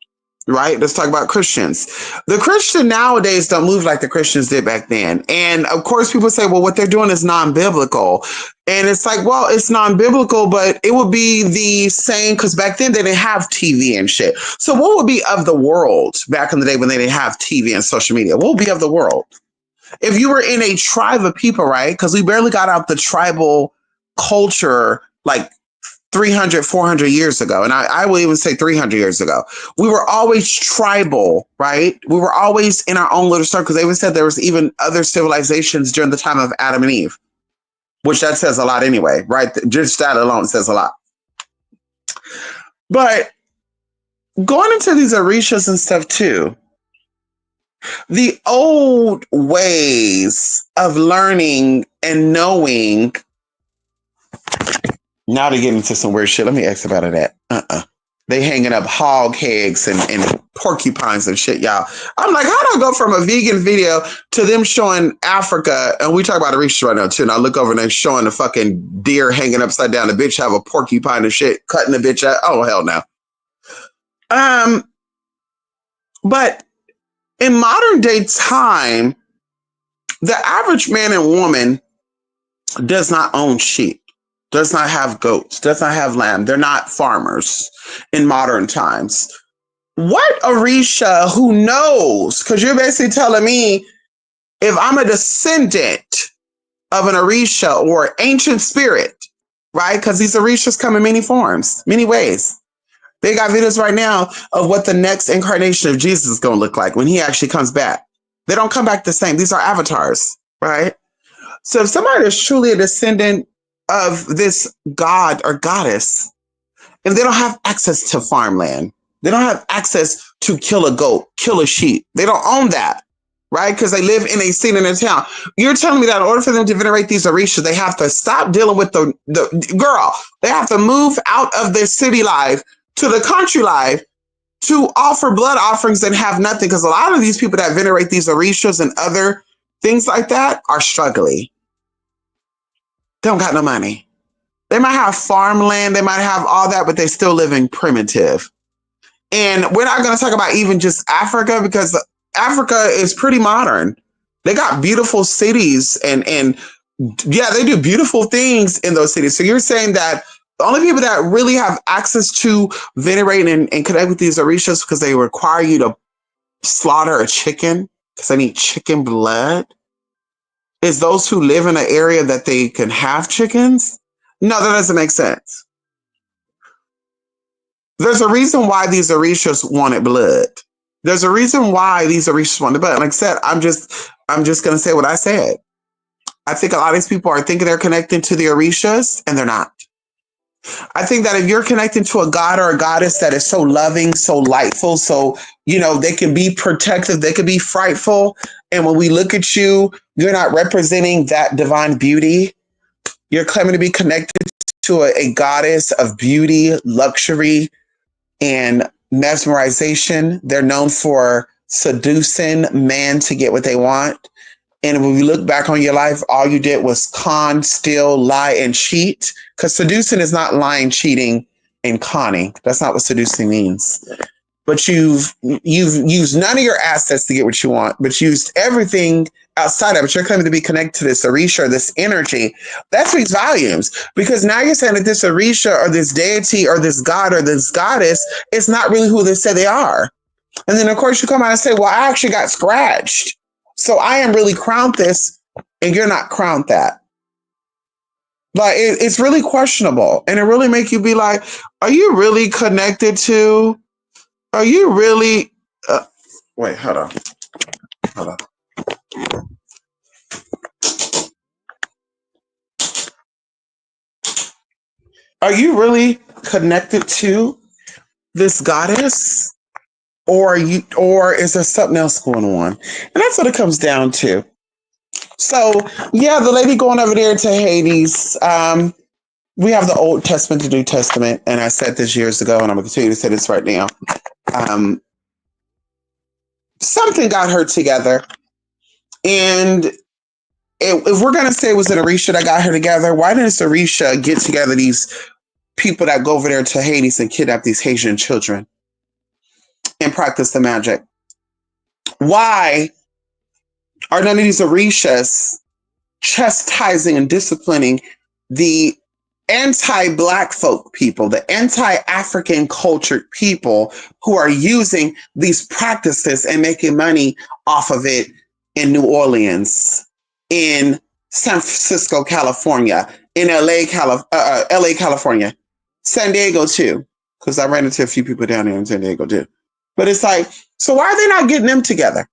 right? Let's talk about Christians. The Christian nowadays don't move like the Christians did back then. And of course, people say, well, what they're doing is non-biblical. And it's like, well, it's non-biblical, but it would be the same because back then they didn't have TV and shit. So what would be of the world back in the day when they didn't have TV and social media? What would be of the world? If you were in a tribe of people, right? Because we barely got out the tribal culture like 300, 400 years ago. And I will even say 300 years ago. We were always tribal, right? We were always in our own little circle because they even said there was even other civilizations during the time of Adam and Eve, which that says a lot anyway, right? Just that alone says a lot. But going into these Orishas and stuff too, the old ways of learning and knowing. Now to get into some weird shit. Let me ask about that. They hanging up hog eggs and porcupines and shit, y'all. I'm like, how do I go from a vegan video to them showing Africa? And we talk about Orishas right now too. And I look over and they're showing the fucking deer hanging upside down. The bitch have a porcupine and shit, cutting the bitch out. Oh, hell no. But in modern day time, the average man and woman does not own sheep, does not have goats, does not have lamb. They're not farmers in modern times. What Orisha who knows? Because you're basically telling me if I'm a descendant of an Orisha or ancient spirit, right? Because these Orishas come in many forms, many ways. They got videos right now of what the next incarnation of Jesus is going to look like when he actually comes back. They don't come back the same. These are avatars, right? So if somebody is truly a descendant of this god or goddess, and they don't have access to farmland, they don't have access to kill a goat, kill a sheep. They don't own that, right? Because they live in a city in a town. You're telling me that in order for them to venerate these Orishas, they have to stop dealing with the girl. They have to move out of their city life to the country life to offer blood offerings and have nothing. Because a lot of these people that venerate these Orishas and other things like that are struggling. They don't got no money. They might have farmland, they might have all that, but they still living primitive. And we're not going to talk about even just Africa because Africa is pretty modern. They got beautiful cities and yeah, they do beautiful things in those cities. So you're saying that the only people that really have access to venerate and connect with these Orishas because they require you to slaughter a chicken because they need chicken blood is those who live in an area that they can have chickens? No, that doesn't make sense. There's a reason why these Orishas wanted blood. There's a reason why these Orishas wanted blood. Like I said, I'm just going to say what I said. I think a lot of these people are thinking they're connecting to the Orishas and they're not. I think that if you're connecting to a god or a goddess that is so loving, so lightful, so, they can be protective, they can be frightful. And when we look at you, you're not representing that divine beauty. You're claiming to be connected to a goddess of beauty, luxury, and mesmerization. They're known for seducing men to get what they want. And when you look back on your life, all you did was con, steal, lie, and cheat. Because seducing is not lying, cheating, and conning. That's not what seducing means. But you've used none of your assets to get what you want, but used everything outside of it. You're claiming to be connected to this Orisha or this energy. That speaks volumes, because now you're saying that this Orisha or this deity or this god or this goddess is not really who they say they are. And then of course you come out and say, well, I actually got scratched. So I am really crowned this and you're not crowned that. Like it's really questionable. And it really make you be like, are you really connected to, are you really, wait, hold on. Hold on. Are you really connected to this goddess? Or is there something else going on? And that's what it comes down to. So yeah, the lady going over there to Hades. We have the Old Testament, the New Testament, and I said this years ago, and I'm gonna continue to say this right now. Something got her together, and if we're gonna say it was an Orisha that got her together, why didn't Orisha get together these people that go over there to Hades and kidnap these Haitian children and practice the magic? Why are none of these Orishas chastising and disciplining the anti-Black folk people, the anti-African cultured people who are using these practices and making money off of it in New Orleans, in San Francisco, California, in LA, California, San Diego too, because I ran into a few people down there in San Diego too. But it's like, so why are they not getting them together?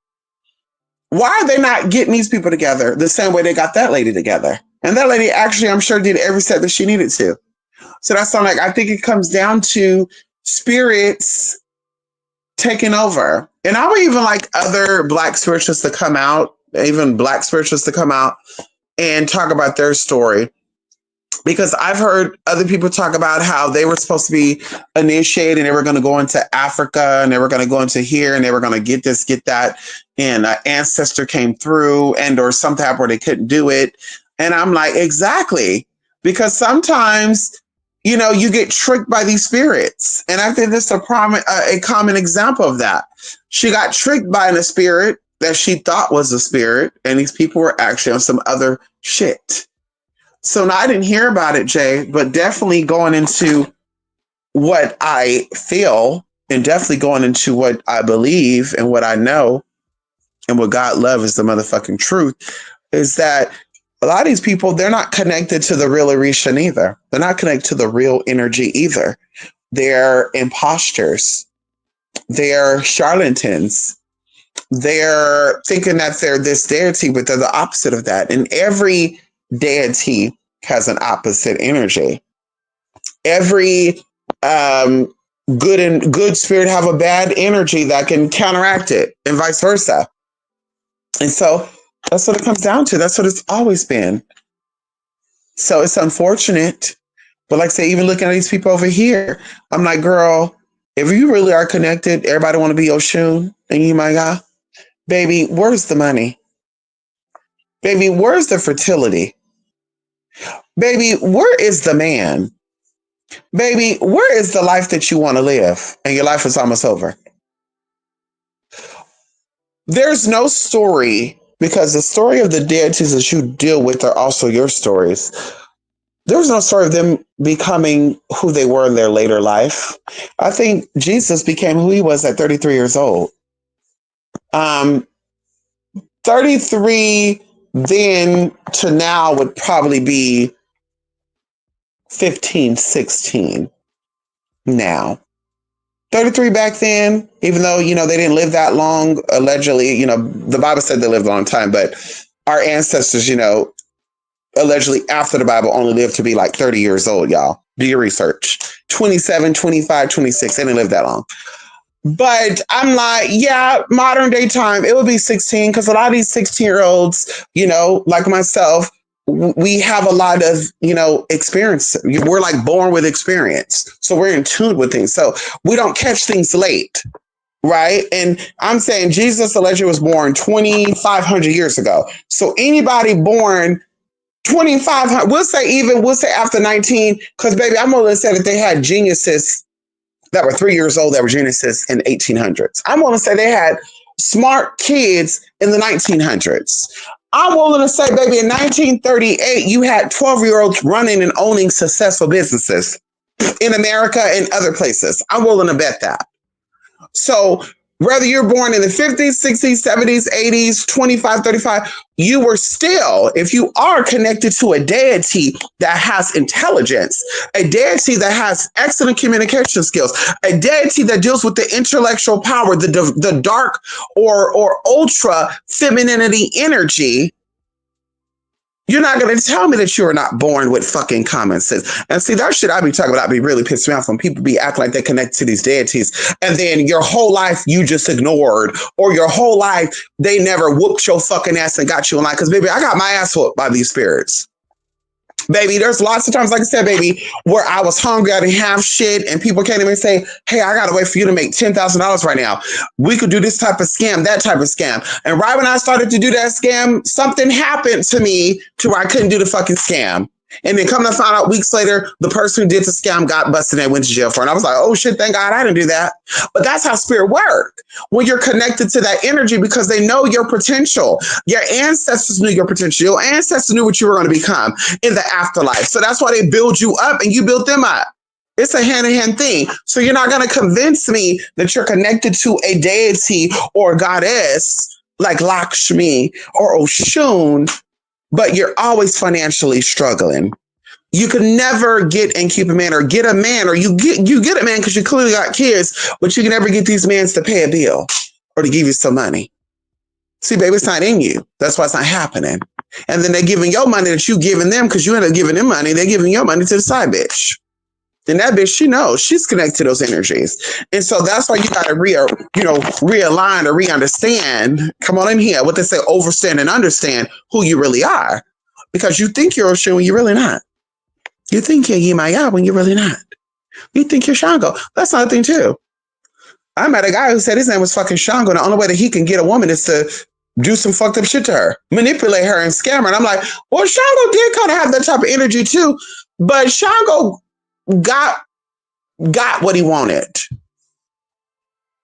Why are they not getting these people together the same way they got that lady together? And that lady actually, I'm sure, did every step that she needed to. So that's not like, I think it comes down to spirits taking over. And I would even like other Black spiritualists to come out, even Black spiritualists to come out and talk about their story. Because I've heard other people talk about how they were supposed to be initiated and they were going to go into Africa and they were going to go into here and they were going to get this, get that. And an ancestor came through and or something happened where they couldn't do it. And I'm like, exactly. Because sometimes, you know, you get tricked by these spirits. And I think this is a common example of that. She got tricked by a spirit that she thought was a spirit. And these people were actually on some other shit. So now I didn't hear about it, Jay, but definitely going into what I feel and definitely going into what I believe and what I know and what God loves is the motherfucking truth, is that a lot of these people, they're not connected to the real Orisha either. They're not connected to the real energy either. They're imposters. They're charlatans. They're thinking that they're this deity, but they're the opposite of that. And every deity has an opposite energy. Every good spirit have a bad energy that can counteract it, and vice versa. And so that's what it comes down to. That's what it's always been. So it's unfortunate, but like I say, even looking at these people over here, I'm like, girl, if you really are connected, everybody want to be Oshun, and you my God, baby, where's the money? Baby, where's the fertility? Baby, where is the man? Baby, where is the life that you want to live? And your life is almost over. There's no story, because the story of the deities that you deal with are also your stories. There's no story of them becoming who they were in their later life. I think Jesus became who he was at 33 years old. 33 then to now would probably be 15, 16 now. 33 back then, even though, you know, they didn't live that long, allegedly, you know, the Bible said they lived a long time, but our ancestors, you know, allegedly after the Bible only lived to be like 30 years old, y'all. Do your research. 27, 25, 26, they didn't live that long. But I'm like, yeah, modern day time, it would be 16, because a lot of these 16-year-olds, you know, like myself, we have a lot of, experience. We're like born with experience. So we're in tune with things. So we don't catch things late. Right. And I'm saying Jesus allegedly was born 2,500 years ago. So anybody born 2,500, we'll say after 19, because baby, I'm going to say that they had geniuses that were 3 years old that were geniuses in 1800s. I'm going to say they had smart kids in the 1900s. I'm willing to say, baby, in 1938, you had 12-year-olds running and owning successful businesses in America and other places. I'm willing to bet that. So whether you're born in the 50s, 60s, 70s, 80s, 25, 35, you were still, if you are connected to a deity that has intelligence, a deity that has excellent communication skills, a deity that deals with the intellectual power, the dark or ultra femininity energy, you're not going to tell me that you are not born with fucking common sense. And see, that shit I be talking about be really pissed me off when people be acting like they connect to these deities. And then your whole life you just ignored, or your whole life they never whooped your fucking ass and got you in line. Because baby, I got my ass whooped by these spirits. Baby, there's lots of times, like I said, baby, where I was hungry, I didn't have shit, and people can't even say, hey, I gotta wait for you to make $10,000 right now. We could do this type of scam, that type of scam. And right when I started to do that scam, something happened to me to where I couldn't do the fucking scam. And then coming to find out weeks later, the person who did the scam got busted and went to jail for it. And I was like, oh shit, thank God I didn't do that. But that's how spirit work. When you're connected to that energy, because they know your potential. Your ancestors knew your potential. Your ancestors knew what you were going to become in the afterlife. So that's why they build you up and you build them up. It's a hand-in-hand thing. So you're not going to convince me that you're connected to a deity or a goddess like Lakshmi or Oshun, but you're always financially struggling. You can never get and keep a man, or get a man, or you get a man because you clearly got kids, but you can never get these men to pay a bill or to give you some money. See, baby, it's not in you. That's why it's not happening. And then they're giving your money that you giving them, because you end up giving them money. They're giving your money to the side bitch. And that bitch, she knows she's connected to those energies. And so that's why you got to realign or re-understand. Come on in here. What they say, overstand and understand who you really are. Because you think you're Oshun when you're really not. You think you're Yemaya when you're really not. You think you're Shango. That's another thing too. I met a guy who said his name was fucking Shango. And the only way that he can get a woman is to do some fucked up shit to her, manipulate her and scam her. And I'm like, well, Shango did kind of have that type of energy too. But Shango got what he wanted.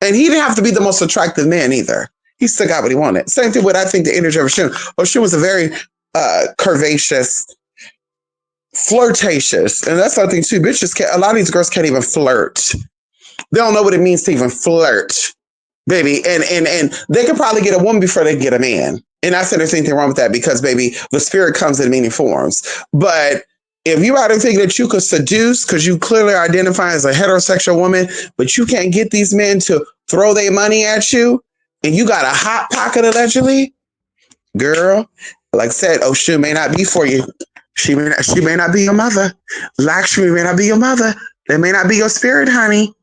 And he didn't have to be the most attractive man either. He still got what he wanted. Same thing with, I think, the energy of Oshun. Oshun was a very curvaceous, flirtatious. And that's the other thing too. Bitches a lot of these girls can't even flirt. They don't know what it means to even flirt, baby. And they could probably get a woman before they get a man. And I said there's anything wrong with that, because, baby, the spirit comes in many forms. But if you out there think that you could seduce, because you clearly identify as a heterosexual woman, but you can't get these men to throw their money at you, and you got a hot pocket allegedly, girl, like I said, Oshun may not be for you. She may not be your mother. Lakshmi may not be your mother. They may not be your spirit, honey.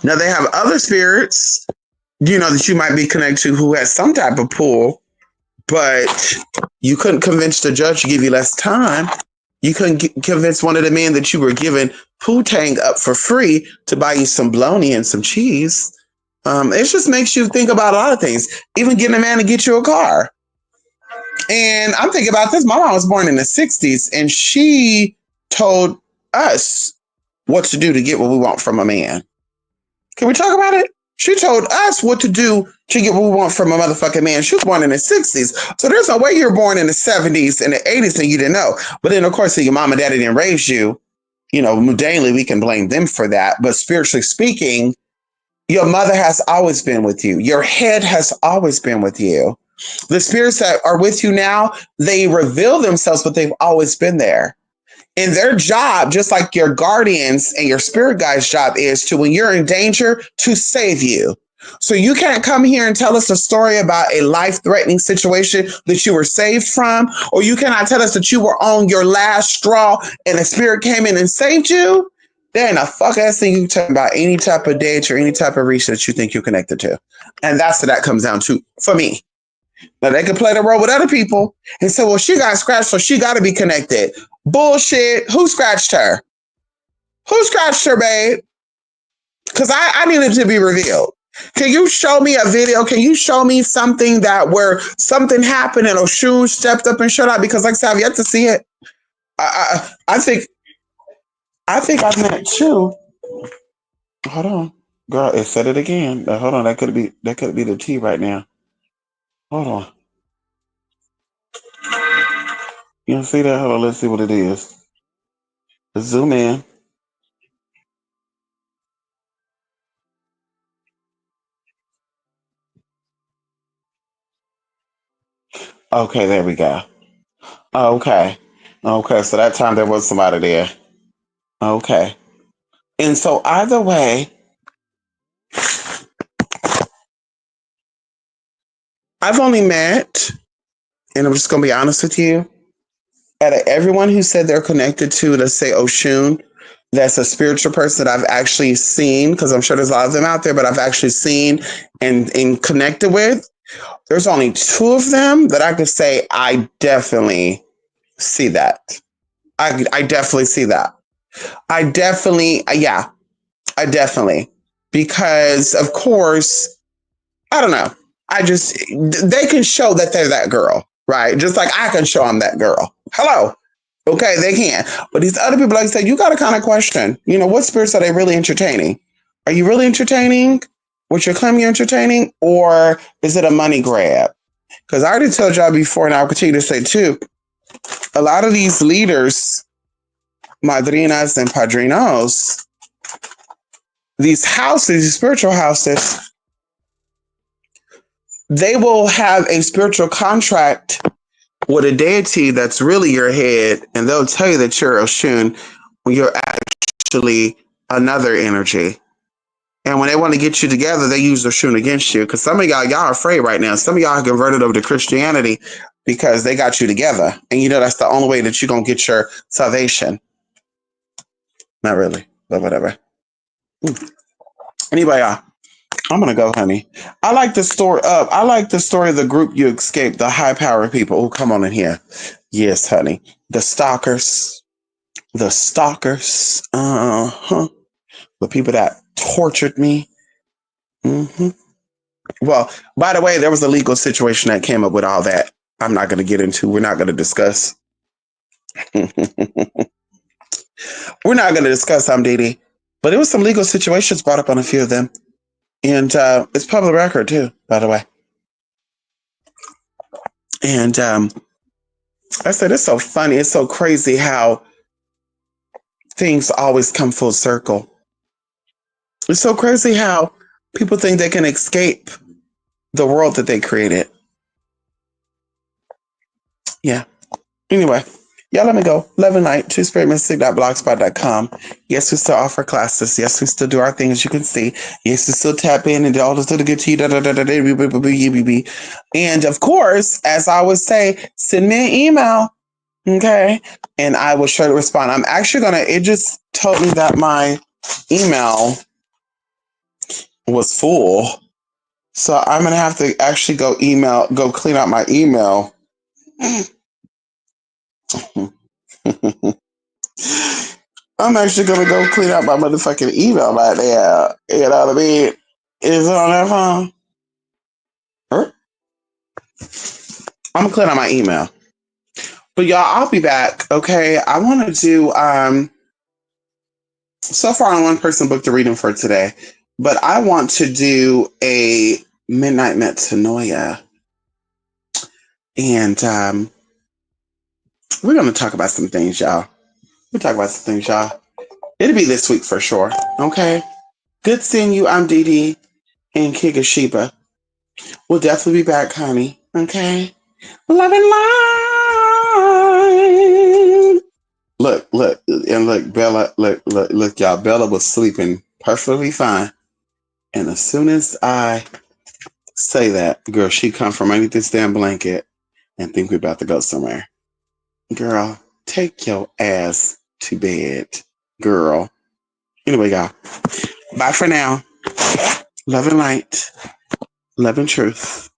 Now they have other spirits, that you might be connected to who has some type of pull, but you couldn't convince the judge to give you less time. You couldn't convince one of the men that you were giving poo-tang up for free to buy you some bologna and some cheese. It just makes you think about a lot of things, even getting a man to get you a car. And I'm thinking about this. My mom was born in the 60s, and she told us what to do to get what we want from a man. Can we talk about it? She told us what to do to get what we want from a motherfucking man. She was born in the 60s. So there's no way you're born in the 70s and the 80s and you didn't know. But then, of course, if your mom and daddy didn't raise you, daily we can blame them for that. But spiritually speaking, your mother has always been with you. Your head has always been with you. The spirits that are with you now, they reveal themselves, but they've always been there. And their job, just like your guardians and your spirit guide's job, is to, when you're in danger, to save you. So you can't come here and tell us a story about a life-threatening situation that you were saved from, or you cannot tell us that you were on your last straw and a spirit came in and saved you. There ain't a fuck ass thing you talk about any type of deity or any type of reach that you think you're connected to. And that's what that comes down to for me. Now they can play the role with other people and say, well, she got scratched, so she got to be connected. Bullshit. Who scratched her? Who scratched her, babe? Because I need it to be revealed. Can you show me a video? Can you show me something that where something happened and Oshun stepped up and shut up? Because like I said, I've yet to see it. I think I've met you. Hold on, girl. It said it again. Hold on. That could be the T right now. Hold on. You don't see that? Hold on. Let's see what it is. Let's zoom in. Okay, there we go. Okay. Okay, so that time there was somebody there. Okay. And so either way, I've only met, and I'm just gonna be honest with you, out of everyone who said they're connected to, let's say Oshun, that's a spiritual person that I've actually seen, because I'm sure there's a lot of them out there, but I've actually seen and connected with. There's only two of them that I could say I definitely see that. I definitely see that. I definitely, yeah, I definitely, because of course, I don't know. They can show that they're that girl, right? Just like I can show I'm that girl. Hello. Okay, they can. But these other people, like I said, you got to kind of question, what spirits are they really entertaining? Are you really entertaining what you're claiming you're entertaining? Or is it a money grab? Because I already told y'all before, and I'll continue to say too, a lot of these leaders, madrinas and padrinos, these houses, these spiritual houses, they will have a spiritual contract with a deity that's really your head, and they'll tell you that you're Oshun when you're actually another energy. And when they want to get you together, they use Oshun against you. Because some of y'all are afraid right now. Some of y'all are converted over to Christianity because they got you together. And that's the only way that you're going to get your salvation. Not really, but whatever. Anyway, I'm gonna go, honey. I like the story. I like the story of the group you escaped, the high power people. Oh, come on in here. Yes, honey. The stalkers. The stalkers. The people that tortured me. Hmm. Well, by the way, there was a legal situation that came up with all that. I'm not gonna get into. We're not gonna discuss. We're not gonna discuss. Dee. But there was some legal situations brought up on a few of them. And it's public record too, by the way. And I said, it's so funny. It's so crazy how things always come full circle. It's so crazy how people think they can escape the world that they created. Yeah. Anyway, y'all let me go. Love and light, twospiritmystic.blogspot.com. Yes, we still offer classes. Yes, we still do our thing, as you can see. Yes, we still tap in and do all this little good tea. And of course, as I always say, send me an email. Okay. And I will sure to respond. I'm actually it just told me that my email was full. So I'm going to have to actually go clean out my email. I'm actually going to go clean out my motherfucking email right there. You know what I mean? Is it on that phone? I'm going to clean out my email. But y'all, I'll be back. Okay. I want to do, so far only one person booked a reading for today, but I want to do a midnight metanoia. And we're going to talk about some things, y'all. It'll be this week for sure. Okay. Good seeing you. I'm Dee Dee and Kiga Sheba. We'll definitely be back, honey. Okay. Love and light. Look, and look, Bella, look, y'all. Bella was sleeping perfectly fine. And as soon as I say that, girl, she come from underneath this damn blanket and think we're about to go somewhere. Girl, take your ass to bed, girl. Anyway, y'all. Bye for now. Love and light. Love and truth.